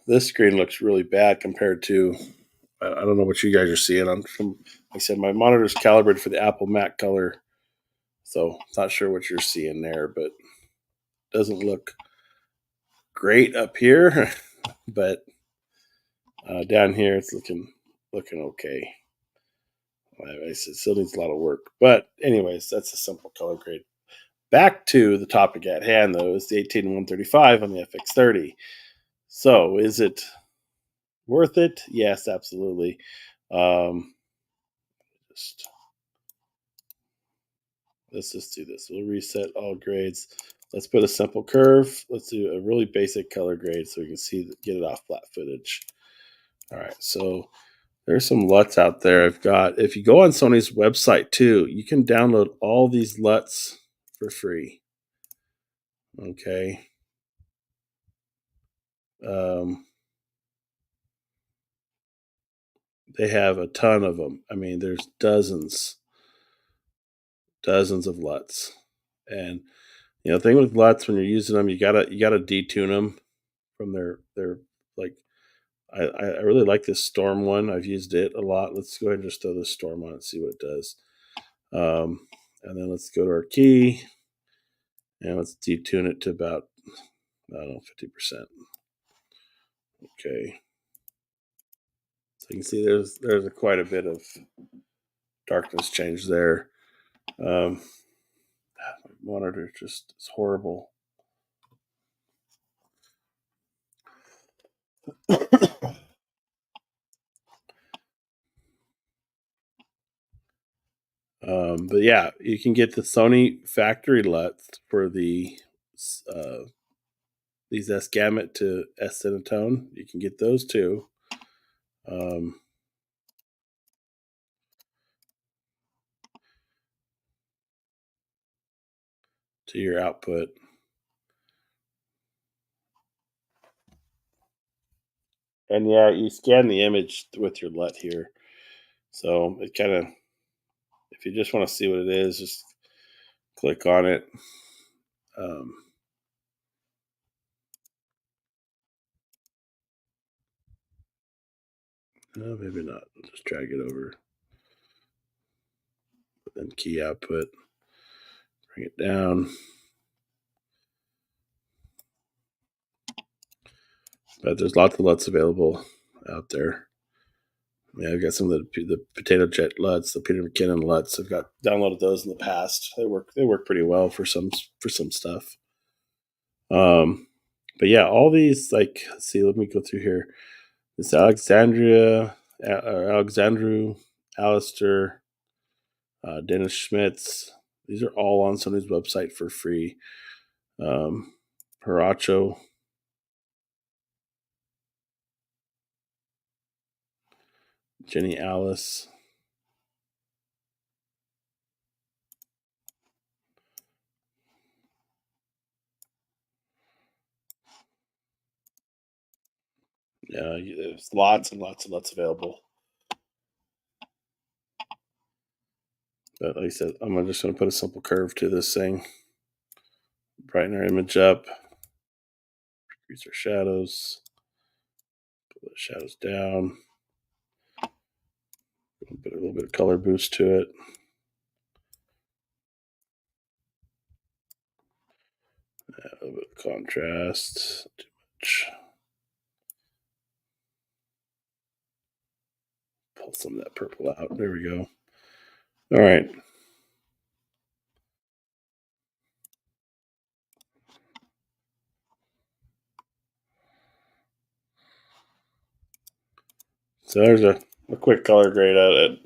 This screen looks really bad compared to, I don't know what you guys are seeing. Like I said, my monitor's calibrated for the Apple Mac color, so not sure what you're seeing there, but doesn't look great up here, but down here it's looking okay. It still needs a lot of work, but anyways, that's a simple color grade. Back to the topic at hand, though, is the 18135 on the FX30. So, is it worth it? Yes, absolutely. Let's just do this. We'll reset all grades. Let's put a simple curve. Let's do a really basic color grade so we can see get it off flat footage. All right, so there's some LUTs out there. I've got. If you go on Sony's website too, you can download all these LUTs for free. Okay. They have a ton of them. I mean, there's dozens of LUTs, and the thing with LUTs when you're using them, you gotta detune them from their like. I really like this Storm one. I've used it a lot. Let's go ahead and just throw this Storm on and see what it does. And then let's go to our key, and let's detune it to about, I don't know, 50%. Okay. So you can see there's quite a bit of darkness change there. My monitor just is horrible. But yeah, you can get the Sony factory LUTs for the these S gamut to S Cinetone. You can get those too. To your output. And yeah, you scan the image with your LUT here. So it kind of, if you just want to see what it is, just click on it. No, maybe not. I'll just drag it over. Then key output. Bring it down. But there's lots of LUTs available out there. Yeah, I've got some of the Potato Jet LUTs, the Peter McKinnon LUTs. I've got downloaded those in the past. They work pretty well for some stuff. But yeah, all these, like, let's see, let me go through here. This Alexandria, Alexandru, Alistair, Dennis Schmitz. These are all on Sony's website for free. Haracho, Jenny Alice. Yeah, there's lots and lots and lots available. But like I said, I'm just going to put a simple curve to this thing. Brighten our image up. Increase our shadows. Pull the shadows down. A little bit of color boost to it. A little bit of contrast. Not too much. Pull some of that purple out. There we go. All right. So there's a quick color grade at it,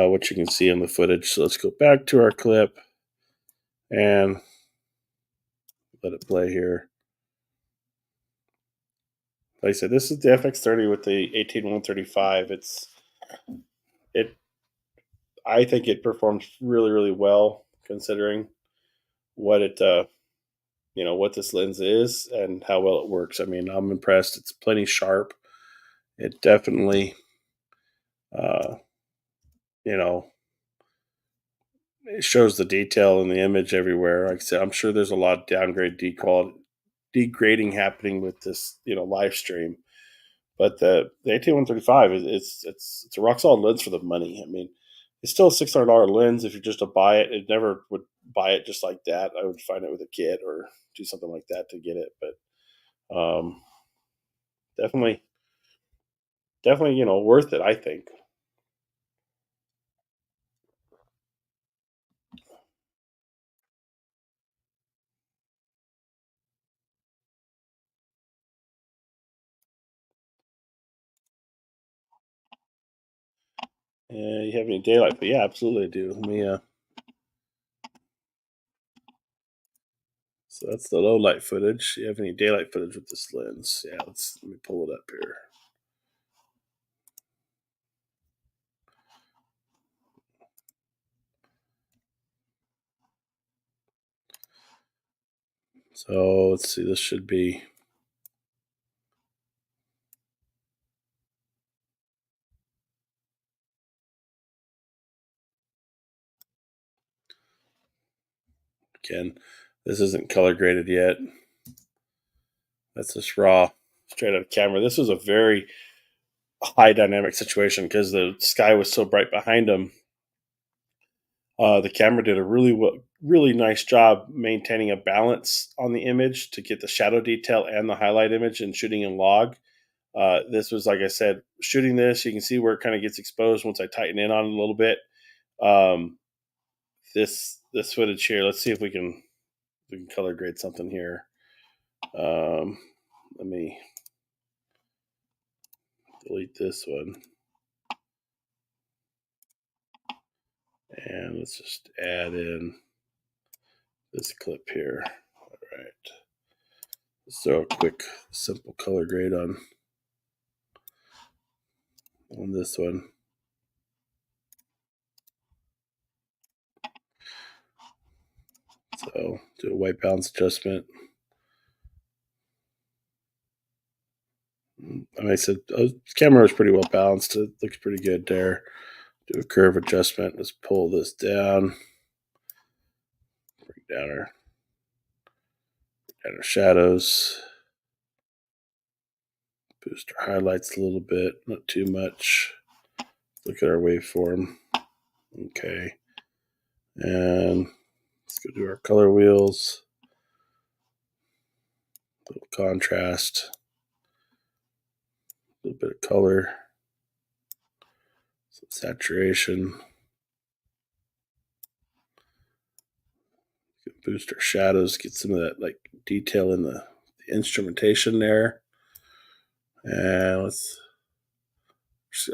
what you can see in the footage. So let's go back to our clip and let it play here. Like I said, this is the FX30 with the 18135. It. I think it performs really, really well considering what what this lens is and how well it works. I mean, I'm impressed. It's plenty sharp. It definitely, uh, you know, it shows the detail in the image everywhere. Like I said, I'm sure there's a lot of degrading happening with this, live stream. But the 18135 is it's a rock solid lens for the money. I mean, it's still a $600 lens if you're just to buy it. It never would buy it just like that. I would find it with a kit or do something like that to get it. But definitely, definitely, worth it. I think. You have any daylight? But yeah, absolutely, I do. Let me. So that's the low light footage. You have any daylight footage with this lens? Yeah, let me pull it up here. So let's see. This should be. Again, this isn't color graded yet. That's just raw, straight out of camera. This was a very high dynamic situation because the sky was so bright behind him. The camera did a really nice job maintaining a balance on the image to get the shadow detail and the highlight image and shooting in log. This was, like I said, shooting this. You can see where it kind of gets exposed once I tighten in on it a little bit. This footage here. Let's see if we can color grade something here. Let me delete this one. And let's just add in this clip here. All right. Let's throw a quick, simple color grade on this one. So do a white balance adjustment. I said camera is pretty well balanced. It looks pretty good there. Do a curve adjustment. Let's pull this down. Bring down our shadows. Boost our highlights a little bit, not too much. Look at our waveform. Okay. And let's go do our color wheels. A little contrast. A little bit of color. Some saturation. Boost our shadows, get some of that like detail in the the instrumentation there. And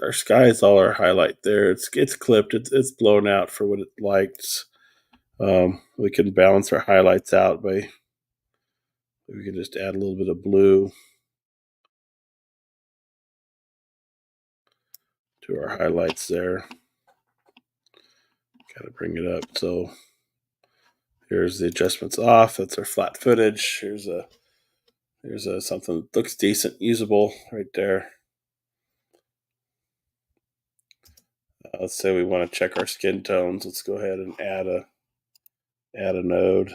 our sky is all our highlight there. It's clipped. It's blown out for what it likes. We can balance our highlights out by we can just add a little bit of blue to our highlights there. Got to bring it up. So here's the adjustments off. That's our flat footage. Here's a something that looks decent, usable right there. Let's say we want to check our skin tones. Let's go ahead and add a node.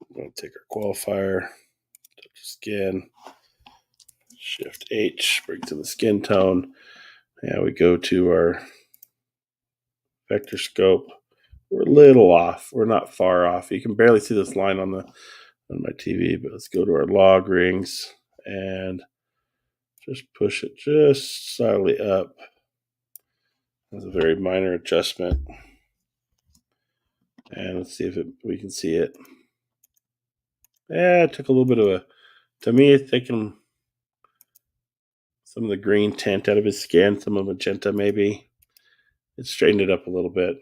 We're going to take our qualifier, touch skin, Shift H brings in the skin tone. And we go to our vector scope. We're a little off. We're not far off. You can barely see this line on my TV, but let's go to our log rings and just push it just slightly up. That's a very minor adjustment. And let's see if we can see it. Yeah, it took a little bit of to me, it's taken some of the green tint out of his skin, some of magenta maybe. It straightened it up a little bit.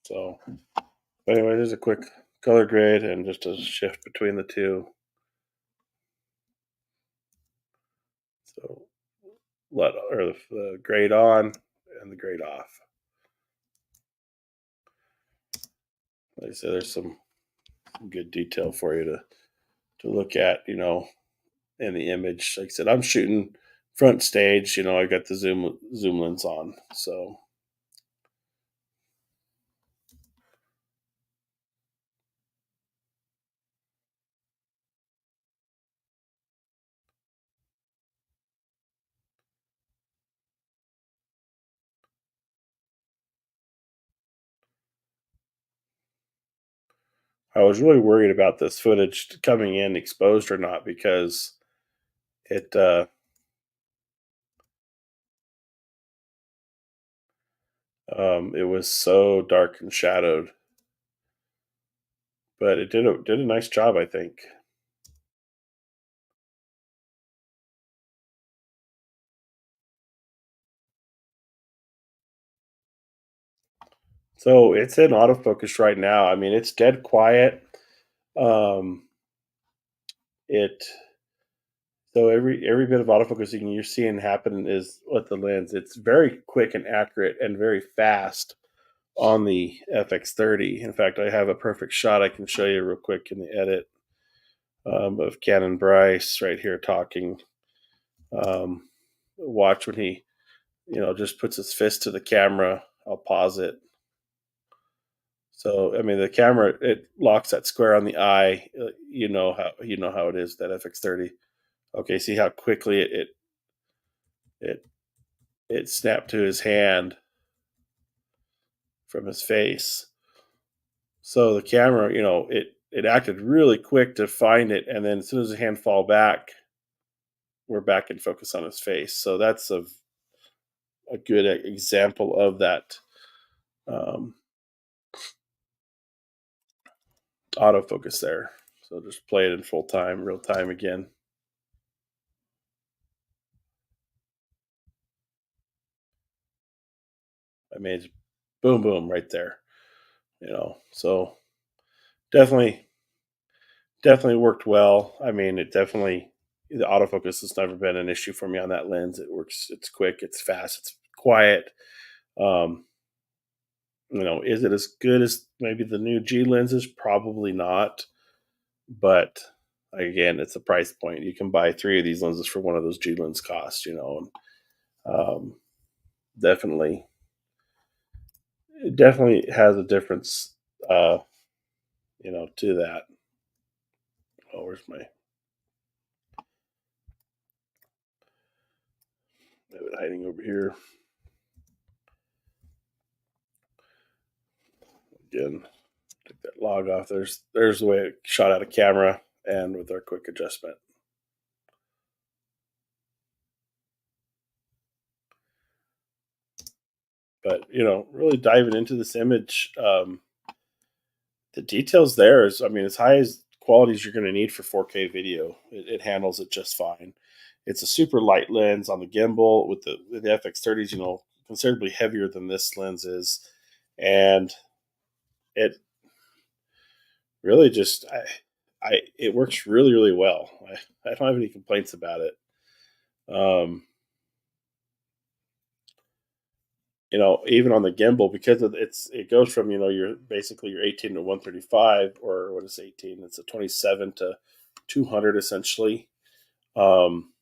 So, but anyway, there's a quick color grade and just a shift between the two. So, the grade on and the grade off. Like I said, there's some good detail for you to look at, in the image. Like I said, I'm shooting front stage. I got the zoom lens on, so. I was really worried about this footage coming in exposed or not because it it was so dark and shadowed, but it did a nice job, I think. So it's in autofocus right now. I mean, it's dead quiet. Um, it so every bit of autofocusing you're seeing happen is with the lens. It's very quick and accurate and very fast on the FX30. In fact, I have a perfect shot I can show you real quick in the edit of Canon Bryce right here talking. Watch when he, just puts his fist to the camera. I'll pause it. So I mean, the camera it locks that square on the eye. You know how it is that FX30. Okay, see how quickly it it snapped to his hand from his face. So the camera, it acted really quick to find it, and then as soon as the hand fall back, we're back in focus on his face. So that's a good example of that um, autofocus there. So just play it in full time, real time again. I mean, it's boom, boom, right there. So definitely, definitely worked well. I mean, the autofocus has never been an issue for me on that lens. It works. It's quick. It's fast. It's quiet. Um, is it as good as maybe the new G lenses? Probably not. But again, it's a price point. You can buy 3 of these lenses for one of those G lens costs. Um, definitely, it definitely has a difference. To that. Oh, where's my? I have it hiding over here. Again, take that log off. There's the way it shot out of camera and with our quick adjustment. But really diving into this image, the details there is, I mean, as high as qualities you're going to need for 4K video. It handles it just fine. It's a super light lens on the gimbal with the FX30s, considerably heavier than this lens is, and it really just it works really really well. I don't have any complaints about it. Um, even on the gimbal, because it goes from your basically your 18 to 135, or what is 18? It's a 27 to 200 essentially. Um,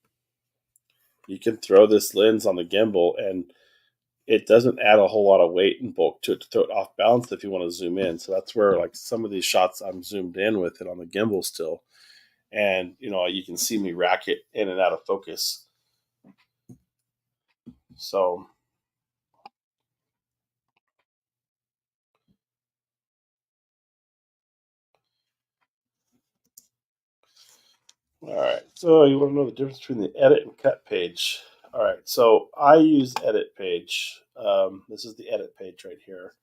you can throw this lens on the gimbal, and it doesn't add a whole lot of weight and bulk to it to throw it off balance if you want to zoom in. So that's where like some of these shots I'm zoomed in with it on the gimbal still, and you can see me rack it in and out of focus. So all right, so you want to know the difference between the edit and cut page. All right, so I use edit page. This is the edit page right here.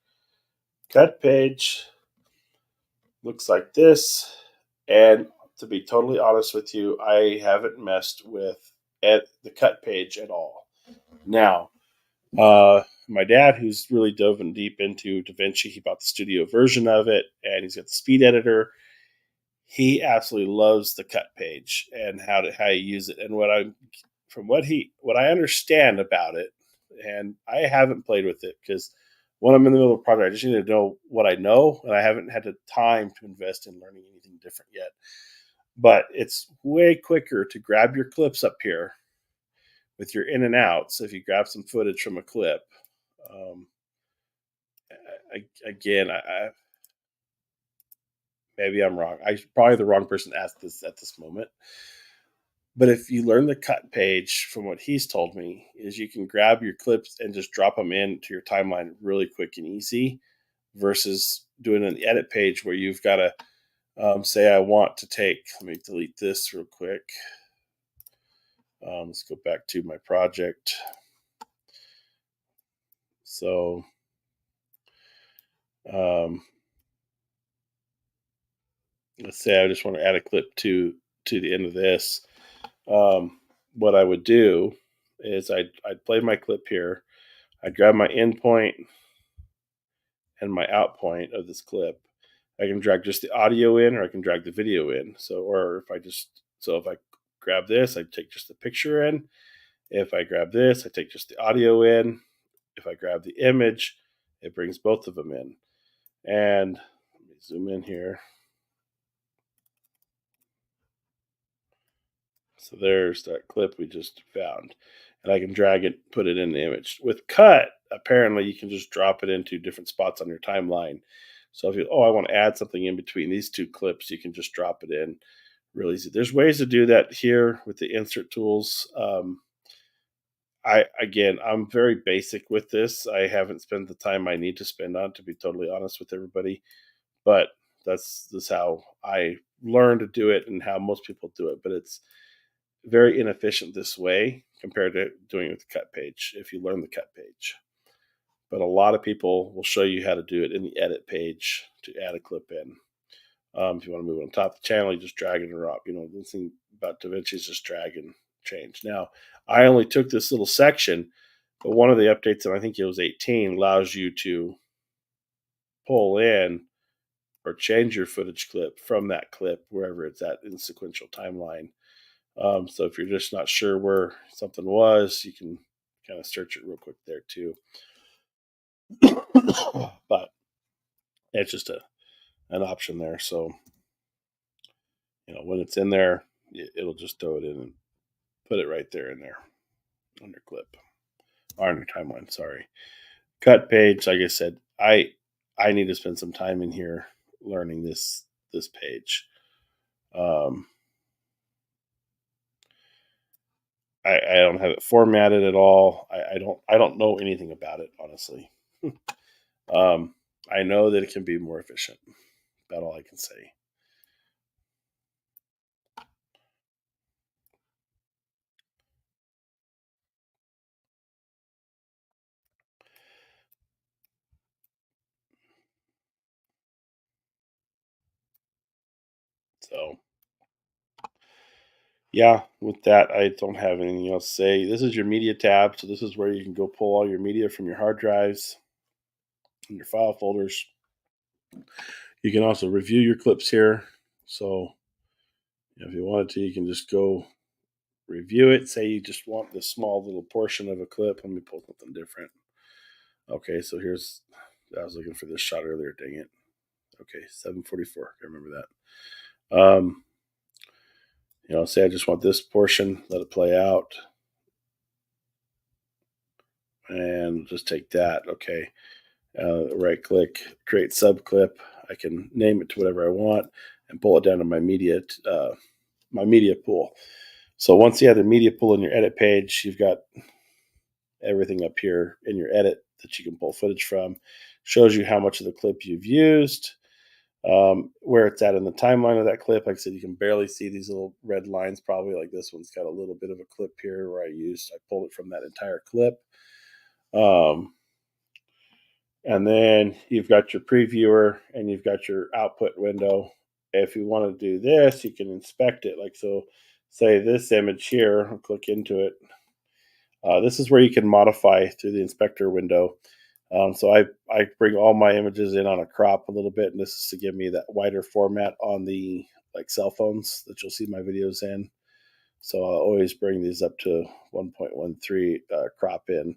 Cut page looks like this. And to be totally honest with you, I haven't messed with the cut page at all. Now, my dad, who's really dove in deep into DaVinci, he bought the studio version of it, and he's got the speed editor. He absolutely loves the cut page and how you use it. And what I understand about it, and I haven't played with it because when I'm in the middle of a project, I just need to know what I know, and I haven't had the time to invest in learning anything different yet. But it's way quicker to grab your clips up here with your in and out. So if you grab some footage from a clip, um, again, maybe I'm wrong. I'm probably the wrong person to ask this at this moment. But if you learn the cut page, from what he's told me, is you can grab your clips and just drop them into your timeline really quick and easy, versus doing an edit page where you've got to say, I want to take. Let me delete this real quick. Let's go back to my project. So, let's say I just want to add a clip to the end of this. What I would do is I'd play my clip here. I'd grab my in point and my out point of this clip. I can drag just the audio in, or I can drag the video in. If I grab this, I take just the picture in. If I grab this, I take just the audio in. If I grab the image, it brings both of them in. And let me zoom in here. So there's that clip we just found. And I can drag it, put it in the image. With cut, apparently you can just drop it into different spots on your timeline. So if I want to add something in between these two clips, you can just drop it in really easy. There's ways to do that here with the insert tools. I'm very basic with this. I haven't spent the time I need to spend on, to be totally honest with everybody. But this is how I learned to do it and how most people do it. But it's very inefficient this way compared to doing it with the cut page if you learn the cut page. But a lot of people will show you how to do it in the edit page to add a clip in. If you want to move it on top of the channel, you just drag it and drop. The thing about DaVinci is just drag and change. Now, I only took this little section, but one of the updates, and I think it was 18, allows you to pull in or change your footage clip from that clip wherever it's at in the sequential timeline. So if you're just not sure where something was, you can kind of search it real quick there too. But it's just an option there. So, when it's in there, it'll just throw it in and put it right there in there on your clip or on your timeline. Sorry. Cut page, like I said, I need to spend some time in here learning this page. I don't have it formatted at all. I don't know anything about it, honestly. I know that it can be more efficient. That's all I can say. So yeah, with that, I don't have anything else to say. This is your media tab. So this is where you can go pull all your media from your hard drives and your file folders. You can also review your clips here. So if you wanted to, you can just go review it. Say you just want the small little portion of a clip. Let me pull something different. Okay, so here's, I was looking for this shot earlier. Dang it. Okay, 744. I remember that. Say I just want this portion, let it play out, and just take that. Okay, right click, create subclip. I can name it to whatever I want and pull it down to my media pool. So once you have the media pool in your edit page, you've got everything up here in your edit that you can pull footage from. Shows you how much of the clip you've used, where it's at in the timeline of that clip. Like I said, you can barely see these little red lines, probably. Like this one's got a little bit of a clip here where I pulled it from that entire clip. And then you've got your previewer and you've got your output window. If you want to do this, you can inspect it. Like, so say this image here, I'll click into it. This is where you can modify through the inspector window. So I bring all my images in on a crop a little bit, and this is to give me that wider format on the like cell phones that you'll see my videos in. So I'll always bring these up to 1.13 crop in,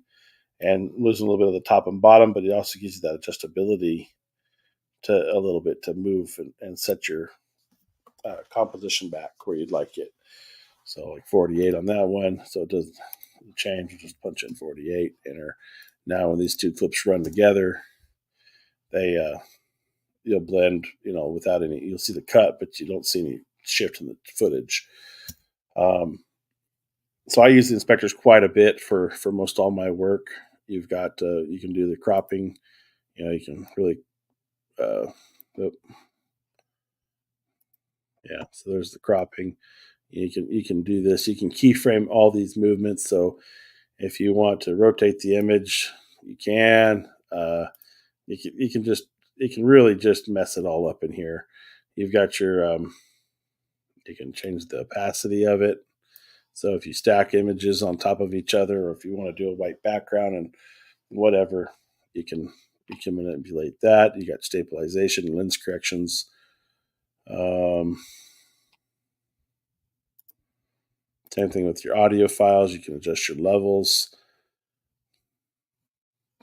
and losing a little bit of the top and bottom, but it also gives you that adjustability to a little bit to move and set your composition back where you'd like it. So like 48 on that one. So it doesn't change. You just punch in 48, enter. Now when these two clips run together, they you'll blend, without any. You'll see the cut, but you don't see any shift in the footage. So I use the inspectors quite a bit for most all my work. You've got you can do the cropping. You can really yeah. So there's the cropping. You can do this. You can keyframe all these movements. So if you want to rotate the image, you can. You can really just mess it all up in here. You've got your you can change the opacity of it. So if you stack images on top of each other, or if you want to do a white background and whatever, you can manipulate that. You got stabilization, lens corrections. Same thing with your audio files. You can adjust your levels.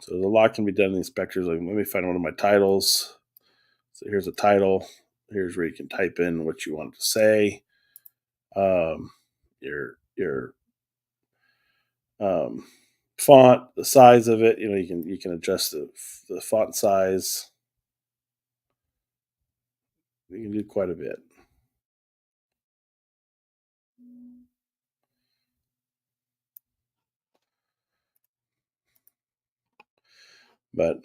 So there's a lot can be done in the inspectors. Like, let me find one of my titles. So here's a title. Here's where you can type in what you want to say. Your font, the size of it. You can adjust the font size. You can do quite a bit. But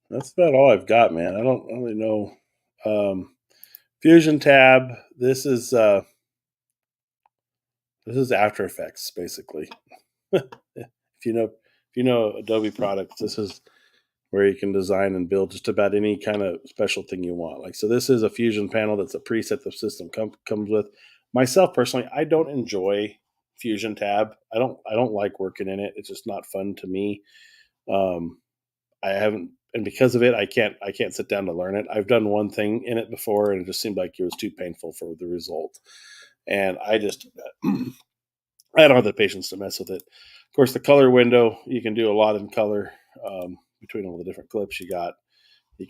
that's about all I've got, man. I don't really know. Fusion tab. This is After Effects, basically. If you know Adobe products, this is where you can design and build just about any kind of special thing you want. Like, so this is a Fusion panel that's a preset the system comes with. Myself personally, I don't enjoy Fusion tab. I don't like working in it. It's just not fun to me. Um, I haven't, and because of it, I can't sit down to learn it. I've done one thing in it before, and it just seemed like it was too painful for the result. And I just I don't have the patience to mess with it. Of course, the color window, you can do a lot in color between all the different clips you got. You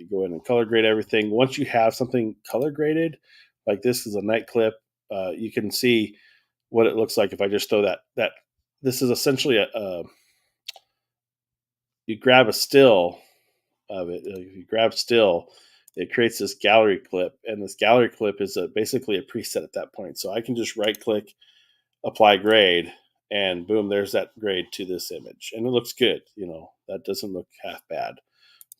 go in and color grade everything. Once you have something color graded, like this is a night clip, you can see what it looks like if I just throw that. This is essentially you grab a still of it. If you grab still, it creates this gallery clip, and this gallery clip is basically a preset at that point. So I can just right click, apply grade, and boom, there's that grade to this image, and it looks good. That doesn't look half bad,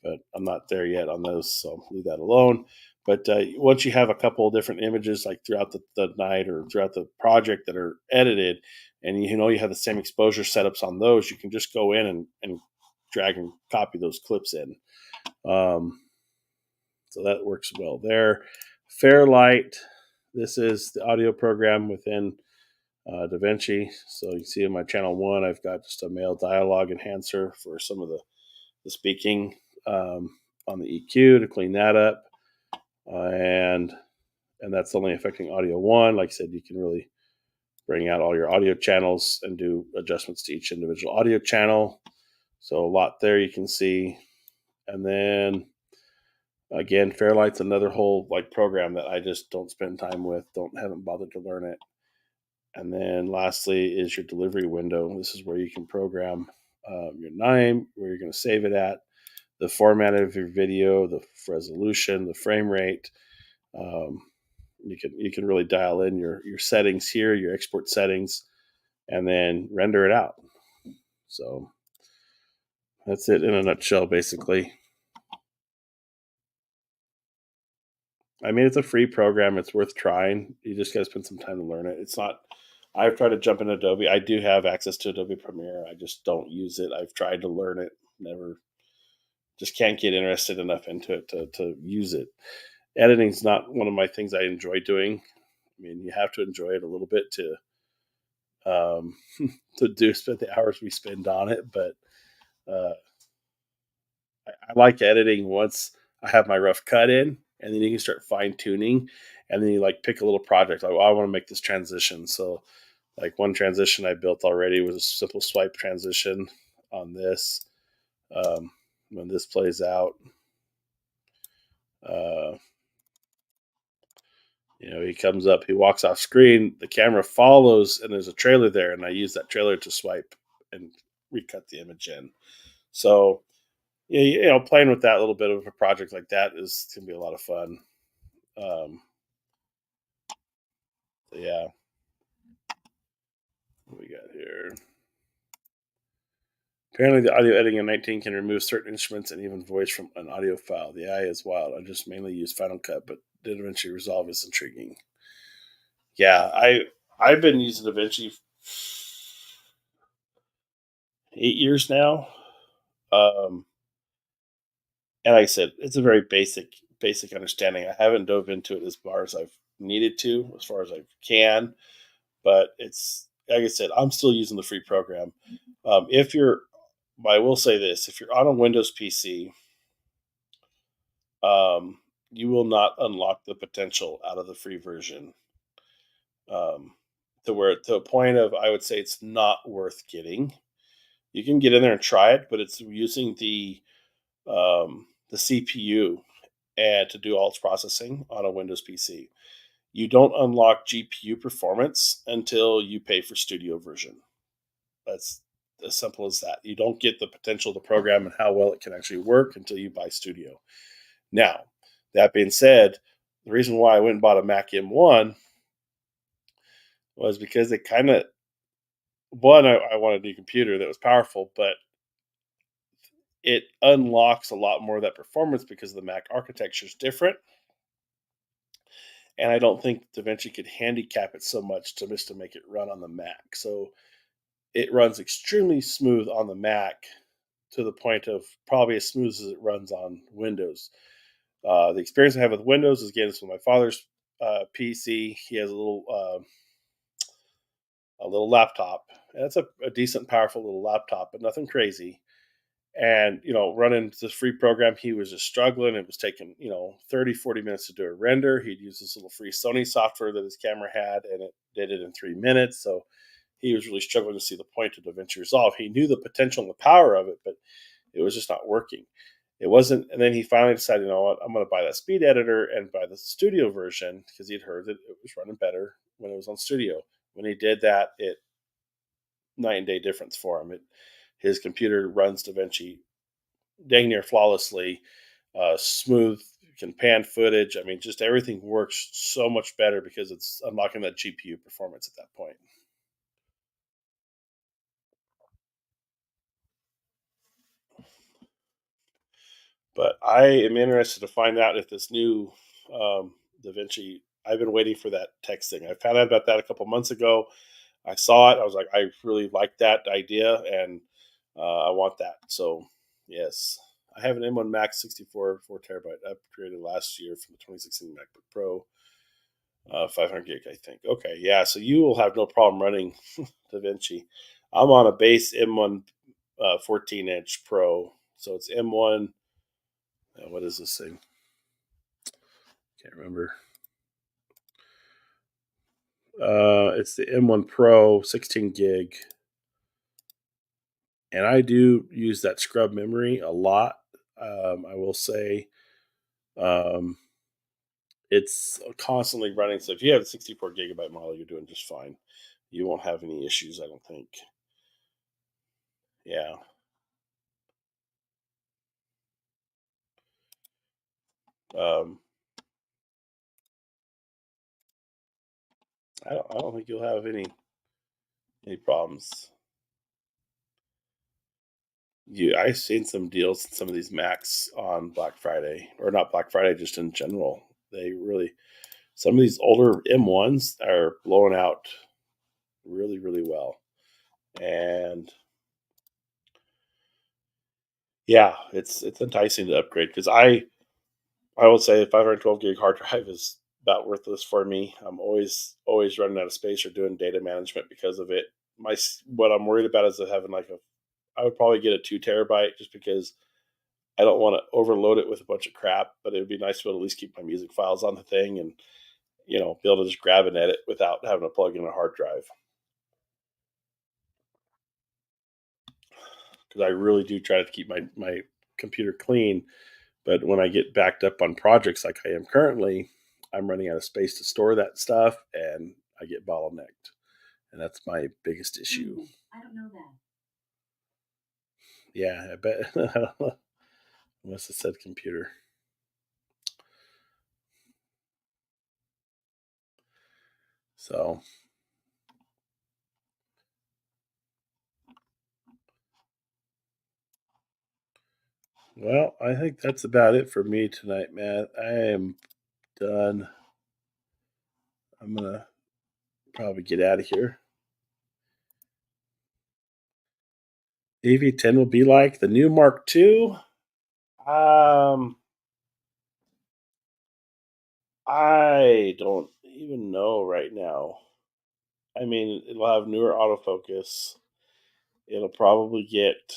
but I'm not there yet on those, so I'll leave that alone. But once you have a couple of different images, like throughout the night or throughout the project that are edited, and you have the same exposure setups on those, you can just go in and drag and copy those clips in. So that works well there. Fairlight. This is the audio program within DaVinci. So you see in my channel 1, I've got just a male dialogue enhancer for some of the speaking on the EQ to clean that up. And that's only affecting audio 1. Like I said, you can really bring out all your audio channels and do adjustments to each individual audio channel. So a lot there you can see. And then again, Fairlight's another whole like program that I just don't spend time with, haven't bothered to learn it. And then lastly is your delivery window. This is where you can program your name, where you're going to save it at, the format of your video, the resolution, the frame rate. You can really dial in your settings here, your export settings, and then render it out. So that's it in a nutshell, basically. I mean, it's a free program. It's worth trying. You just got to spend some time to learn it. It's not. I've tried to jump in Adobe. I do have access to Adobe Premiere. I just don't use it. I've tried to learn it. Never. Just can't get interested enough into it to use it. Editing's not one of my things I enjoy doing. I mean, you have to enjoy it a little bit um, to spend the hours we spend on it. But uh, I like editing once I have my rough cut in, and then you can start fine tuning, and then you like pick a little project. Like, well, I want to make this transition. So, like one transition I built already was a simple swipe transition on this. When this plays out, uh, he comes up, he walks off screen, the camera follows, and there's a trailer there, and I use that trailer to swipe and recut the image in. So, playing with that little bit of a project like that is gonna be a lot of fun. Um, so yeah, what we got here? Apparently, the audio editing in 19 can remove certain instruments and even voice from an audio file. The AI is wild. I just mainly use Final Cut, but DaVinci Resolve is intriguing. Yeah, I've been using DaVinci 8 years now. Um, and like I said, it's a very basic understanding. I haven't dove into it as far as I've needed to, as far as I can. But it's like I said, I'm still using the free program. If you're, I will say this: if you're on a Windows PC, you will not unlock the potential out of the free version. Um, to a point of, I would say it's not worth getting. You can get in there and try it, but it's using the CPU and to do all its processing on a Windows PC. You don't unlock GPU performance until you pay for Studio version. That's as simple as that. You don't get the potential of the program and how well it can actually work until you buy Studio. Now, that being said, the reason why I went and bought a Mac M1 was because it kind of, I wanted a new computer that was powerful, but it unlocks a lot more of that performance because the Mac architecture is different. And I don't think DaVinci could handicap it so much to make it run on the Mac. So it runs extremely smooth on the Mac to the point of probably as smooth as it runs on Windows. The experience I have with Windows is, again, it's with my father's PC. He has a little laptop. And it's a decent, powerful little laptop, but nothing crazy. And, running this free program, he was just struggling. It was taking, 30, 40 minutes to do a render. He'd use this little free Sony software that his camera had, and it did it in 3 minutes. So he was really struggling to see the point of DaVinci Resolve. He knew the potential and the power of it, but it was just not working. It wasn't. And then he finally decided, you know what, I'm going to buy that speed editor and buy the Studio version because he'd heard that it was running better when it was on Studio. When he did that, it night and day difference for him. His computer runs DaVinci dang near flawlessly, smooth, can pan footage. I mean, just everything works so much better because it's unlocking that GPU performance at that point. But I am interested to find out if this new DaVinci, I've been waiting for that text thing. I found out about that a couple months ago. I saw it. I was like, I really like that idea, and I want that. So, yes, I have an M1 Max 64 4 terabyte upgraded last year from the 2016 MacBook Pro, 500 gig, I think. Okay, yeah. So you will have no problem running DaVinci. I'm on a base M1 14-inch Pro, so it's M1. What is this thing? Can't remember. It's the M1 Pro 16 gig, and I do use that scrub memory a lot. I will say, um, it's constantly running. So if you have a 64 gigabyte model, you're doing just fine. You won't have any issues, I don't think. Yeah. Um, I don't think you'll have any problems. I've seen some deals in some of these Macs on Black Friday, or not Black Friday, just in general. They really, some of these older M1s are blowing out really, really well. And yeah, it's enticing to upgrade because I will say 512 gig hard drive is about worthless for me. I'm always running out of space or doing data management because of it. What I'm worried about is having like I would probably get a 2 terabyte just because I don't want to overload it with a bunch of crap. But it would be nice to be able to at least keep my music files on the thing and be able to just grab and edit without having to plug in a hard drive. Because I really do try to keep my computer clean. But when I get backed up on projects like I am currently, I'm running out of space to store that stuff and I get bottlenecked. And that's my biggest issue.
I don't know that.
Yeah, I bet. I don't know. I must have said computer. So, well, I think that's about it for me tonight, man. I am done. I'm going to probably get out of here. AV10 will be like the new Mark II. Um, I don't even know right now. I mean, it'll have newer autofocus. It'll probably get.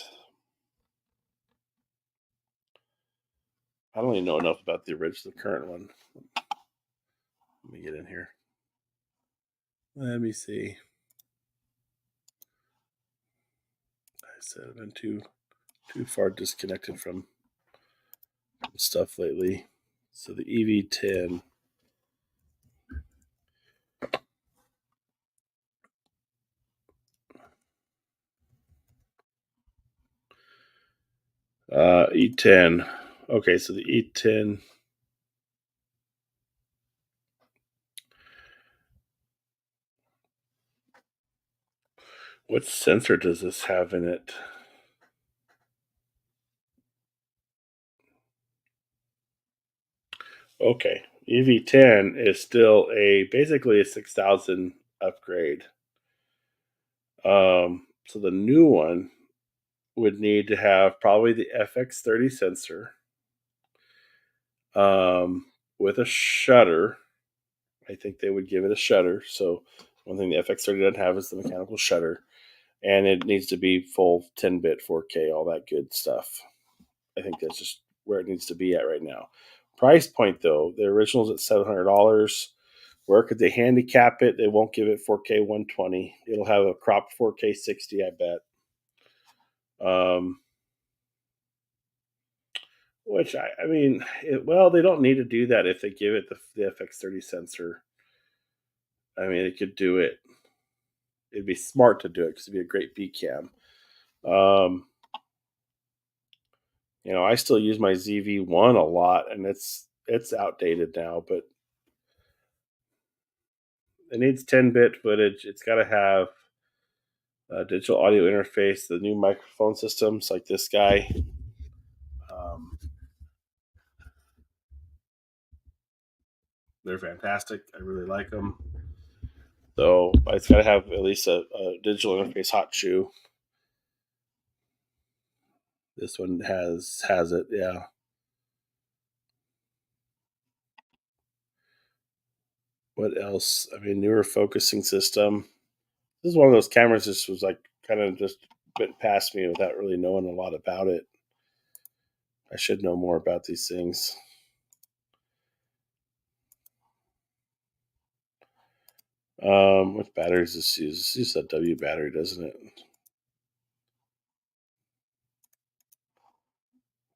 I don't even know enough about the original, current one. Let me get in here. Let me see. I said I've been too far disconnected from stuff lately. So the EV10. E10. Okay, so the E10. What sensor does this have in it? Okay, EV10 is still basically a 6000 upgrade. So the new one would need to have probably the FX30 sensor, with a shutter. I think they would give it a shutter. So one thing the FX30 doesn't have is the mechanical shutter, and it needs to be full 10-bit 4K, all that good stuff. I think that's just where it needs to be at right now. Price point though, the original's at $700. Where could they handicap it? They won't give it 4K 120. It'll have a cropped 4K 60, I bet. Which I mean, well, they don't need to do that if they give it the FX30 sensor. I mean, it could do it. It'd be smart to do it because it'd be a great B cam. Um, I still use my ZV-1 a lot, and it's outdated now, but it needs 10-bit footage. It's got to have a digital audio interface, the new microphone systems like this guy. Um, they're fantastic. I really like them. So it's got to have at least a digital interface hot shoe. This one has it, yeah. What else? I mean, newer focusing system. This is one of those cameras. Just was like kind of just went past me without really knowing a lot about it. I should know more about these things. What batteries this uses? This uses a W battery, doesn't it?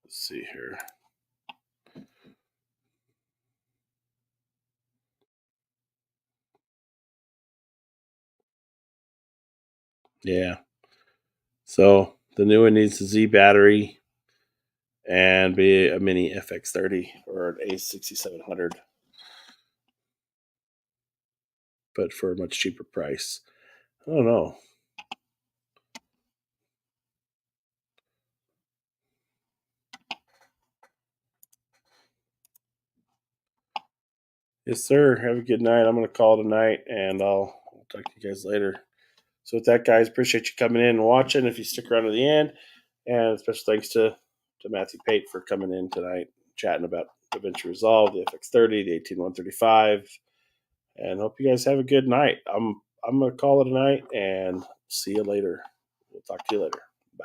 Let's see here. Yeah. So the new one needs a Z battery and be a mini FX30 or an A6700, but for a much cheaper price. I don't know. Yes, sir. Have a good night. I'm going to call it a night, and I'll talk to you guys later. So with that, guys, appreciate you coming in and watching. If you stick around to the end, and special thanks to Matthew Pate for coming in tonight, chatting about DaVinci Resolve, the FX30, the 18135, and hope you guys have a good night. I'm gonna call it a night, and see you later. We'll talk to you later. Bye.